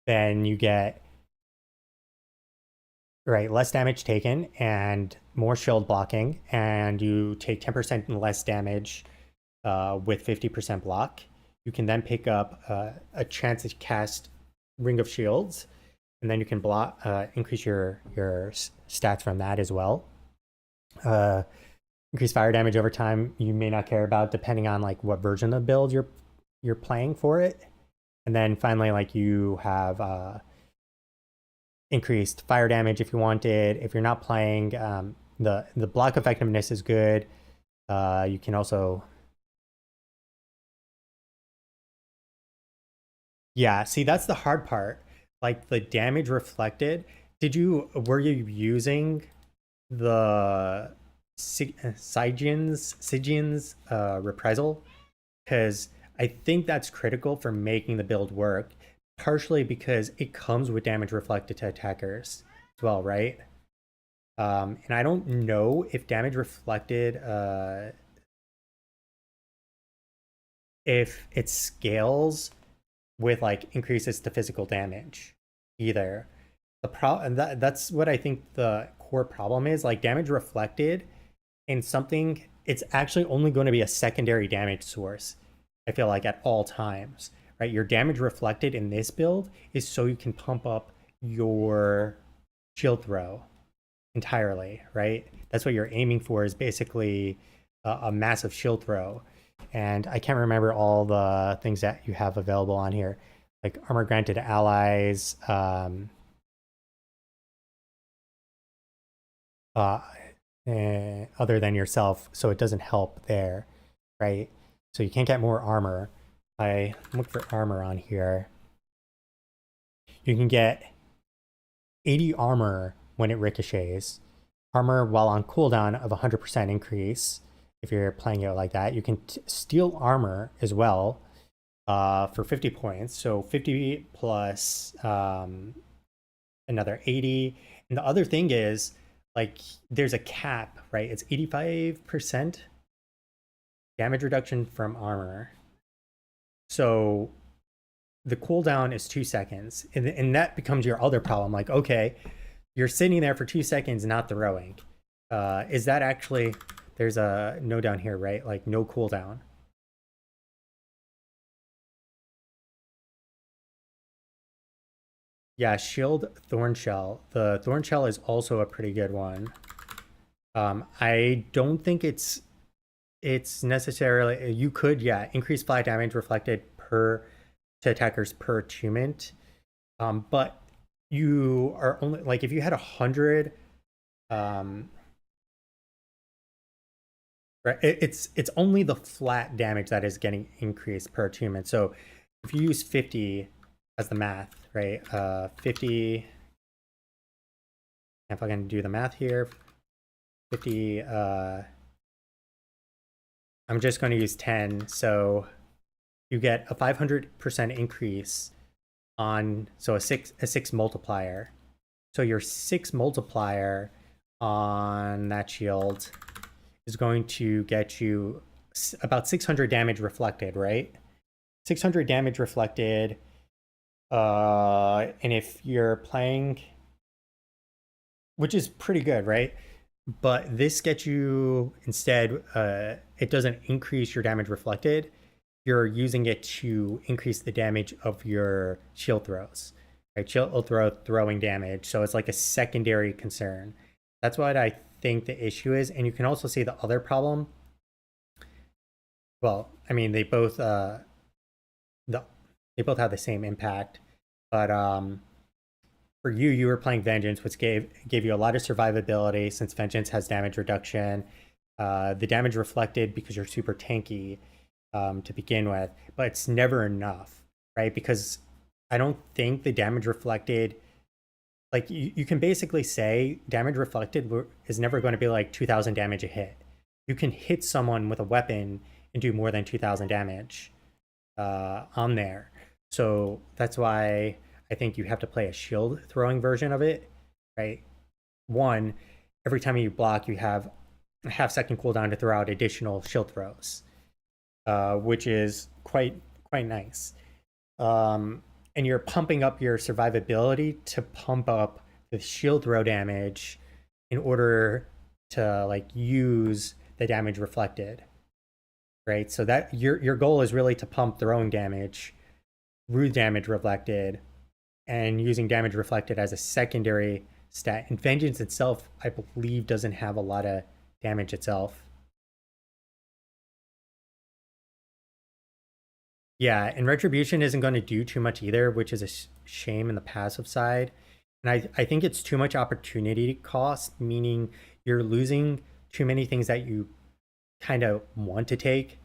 Then you get less damage taken and more shield blocking, and you take 10% less damage with 50% block. You can then pick up a chance to cast Ring of Shields, and then you can block, increase your stats from that as well. Increase fire damage over time. You may not care about, depending on like what version of build you're playing for it. And then finally, like, you have increased fire damage if you wanted. If you're not playing, the block effectiveness is good. You can also, yeah, see, that's the hard part. Like, the damage reflected. Were you using the Stygian's reprisal? Because I think that's critical for making the build work, partially because it comes with damage reflected to attackers as well, right? And I don't know if damage reflected, if it scales with like increases to physical damage either. And that's what I think the core problem is. Like, damage reflected in something, it's actually only going to be a secondary damage source, I feel like, at all times, right? Your damage reflected in this build is so you can pump up your shield throw entirely, right? That's what you're aiming for, is basically a massive shield throw. And I can't remember all the things that you have available on here, like armor granted allies, other than yourself, so it doesn't help there, right? So you can't get more armor. I look for armor on here. You can get 80 armor when it ricochets. Armor while on cooldown of 100% increase. If you're playing it like that, you can steal armor as well for 50 points. So 50 plus another 80. And the other thing is, like, there's a cap, right? It's 85% damage reduction from armor. So the cooldown is 2 seconds. And that becomes your other problem. Like, okay, you're sitting there for 2 seconds not throwing. Is that actually... There's a no down here, right? Like, no cooldown. Yeah, shield Thornshell. The Thornshell is also a pretty good one. I don't think it's necessarily... You could, yeah, increase flat damage reflected to attackers per attunement. But you are only... Like, if you had 100... right, it's only the flat damage that is getting increased per attunement. So if you use 50 as the math, right? 50. If I can do the math here, 50. I'm just going to use 10. So you get a 500% increase on, so a six multiplier. So your 6 multiplier on that shield is going to get you about 600 damage reflected, right? 600 damage reflected. And if you're playing, which is pretty good, right? But this gets you instead, it doesn't increase your damage reflected. You're using it to increase the damage of your shield throws, right? Shield throwing damage. So it's like a secondary concern. That's what I think the issue is. And you can also see the other problem. Well, I mean, they both have the same impact, but for you were playing Vengeance, which gave you a lot of survivability since Vengeance has damage reduction. The damage reflected because you're super tanky to begin with, but it's never enough, right? Because I don't think the damage reflected, like you can basically say damage reflected is never going to be like 2,000 damage a hit. You can hit someone with a weapon and do more than 2,000 damage on there. So that's why I think you have to play a shield throwing version of it, right? One, every time you block, you have a half-second cooldown to throw out additional shield throws, which is quite nice. And you're pumping up your survivability to pump up the shield throw damage in order to like use the damage reflected, right? So that your goal is really to pump throwing damage, root damage reflected, and using damage reflected as a secondary stat. And Vengeance itself, I believe, doesn't have a lot of damage itself. Yeah, and Retribution isn't going to do too much either, which is a shame in the passive side. And I think it's too much opportunity cost, meaning you're losing too many things that you kind of want to take.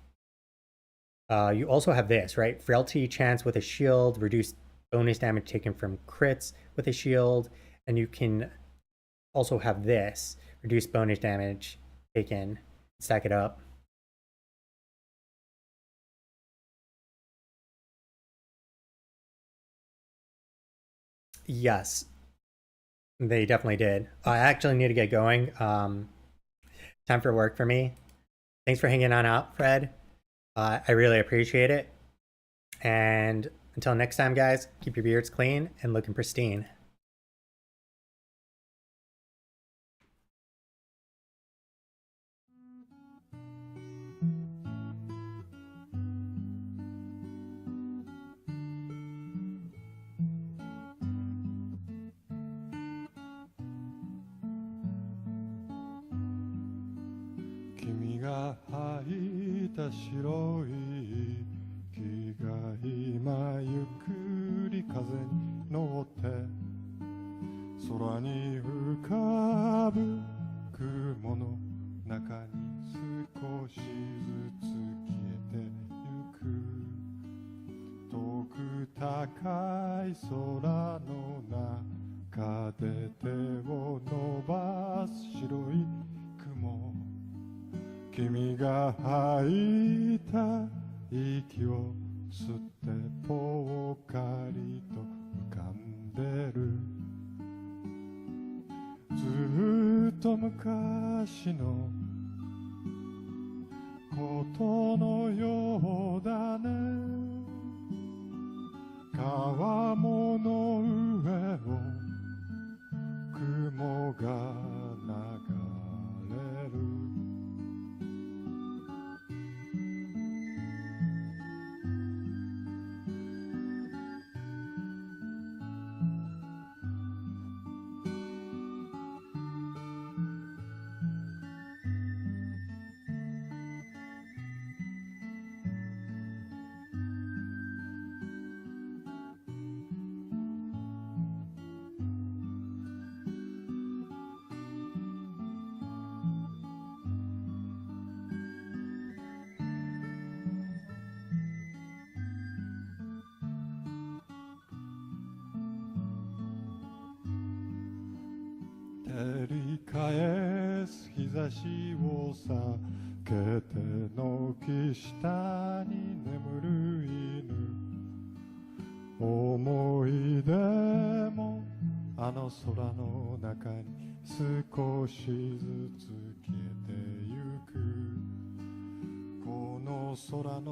You also have this, right? Frailty chance with a shield, reduced bonus damage taken from crits with a shield, and you can also have this, reduced bonus damage taken, stack it up. Yes, they definitely did. I actually need to get going. Time for work for me. Thanks for hanging on out, Fred. I really appreciate it. And until next time, guys, keep your beards clean and looking pristine.君が吐いた白い木が今ゆっくり風に乗って空に浮かぶ雲の中に少しずつ消えてゆく遠く高い空の中で手を伸ばす白い雲君が吐いた息を吸ってぽっかりと浮かんでるずっと昔のことのようだね川面の上を雲が流れる照り返す日差しを避けて軒下に眠る犬思い出もあの空の中に少しずつ消えてゆくこの空の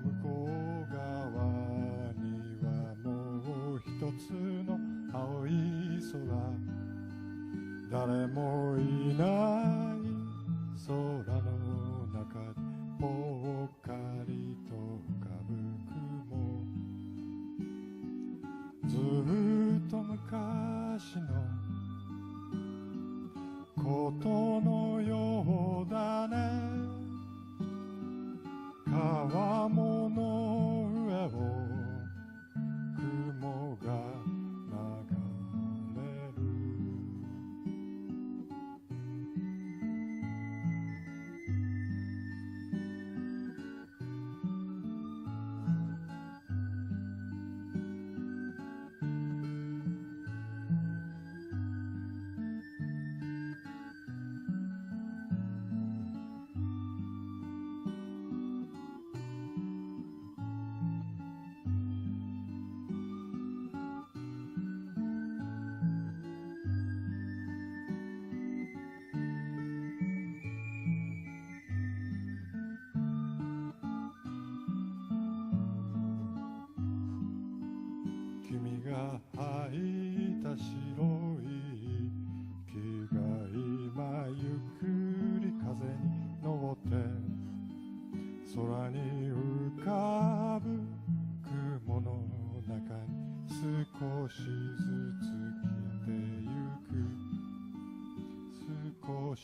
向こう側にはもう一つの青い空、誰もいない空の中でぽっかりと浮かぶ雲、ずっと昔のことのようだね。川面の上を雲が流れる。君が履いた白い木が今ゆっくり風に乗って空に浮かぶ雲の中に少しずつ消えてゆく、少し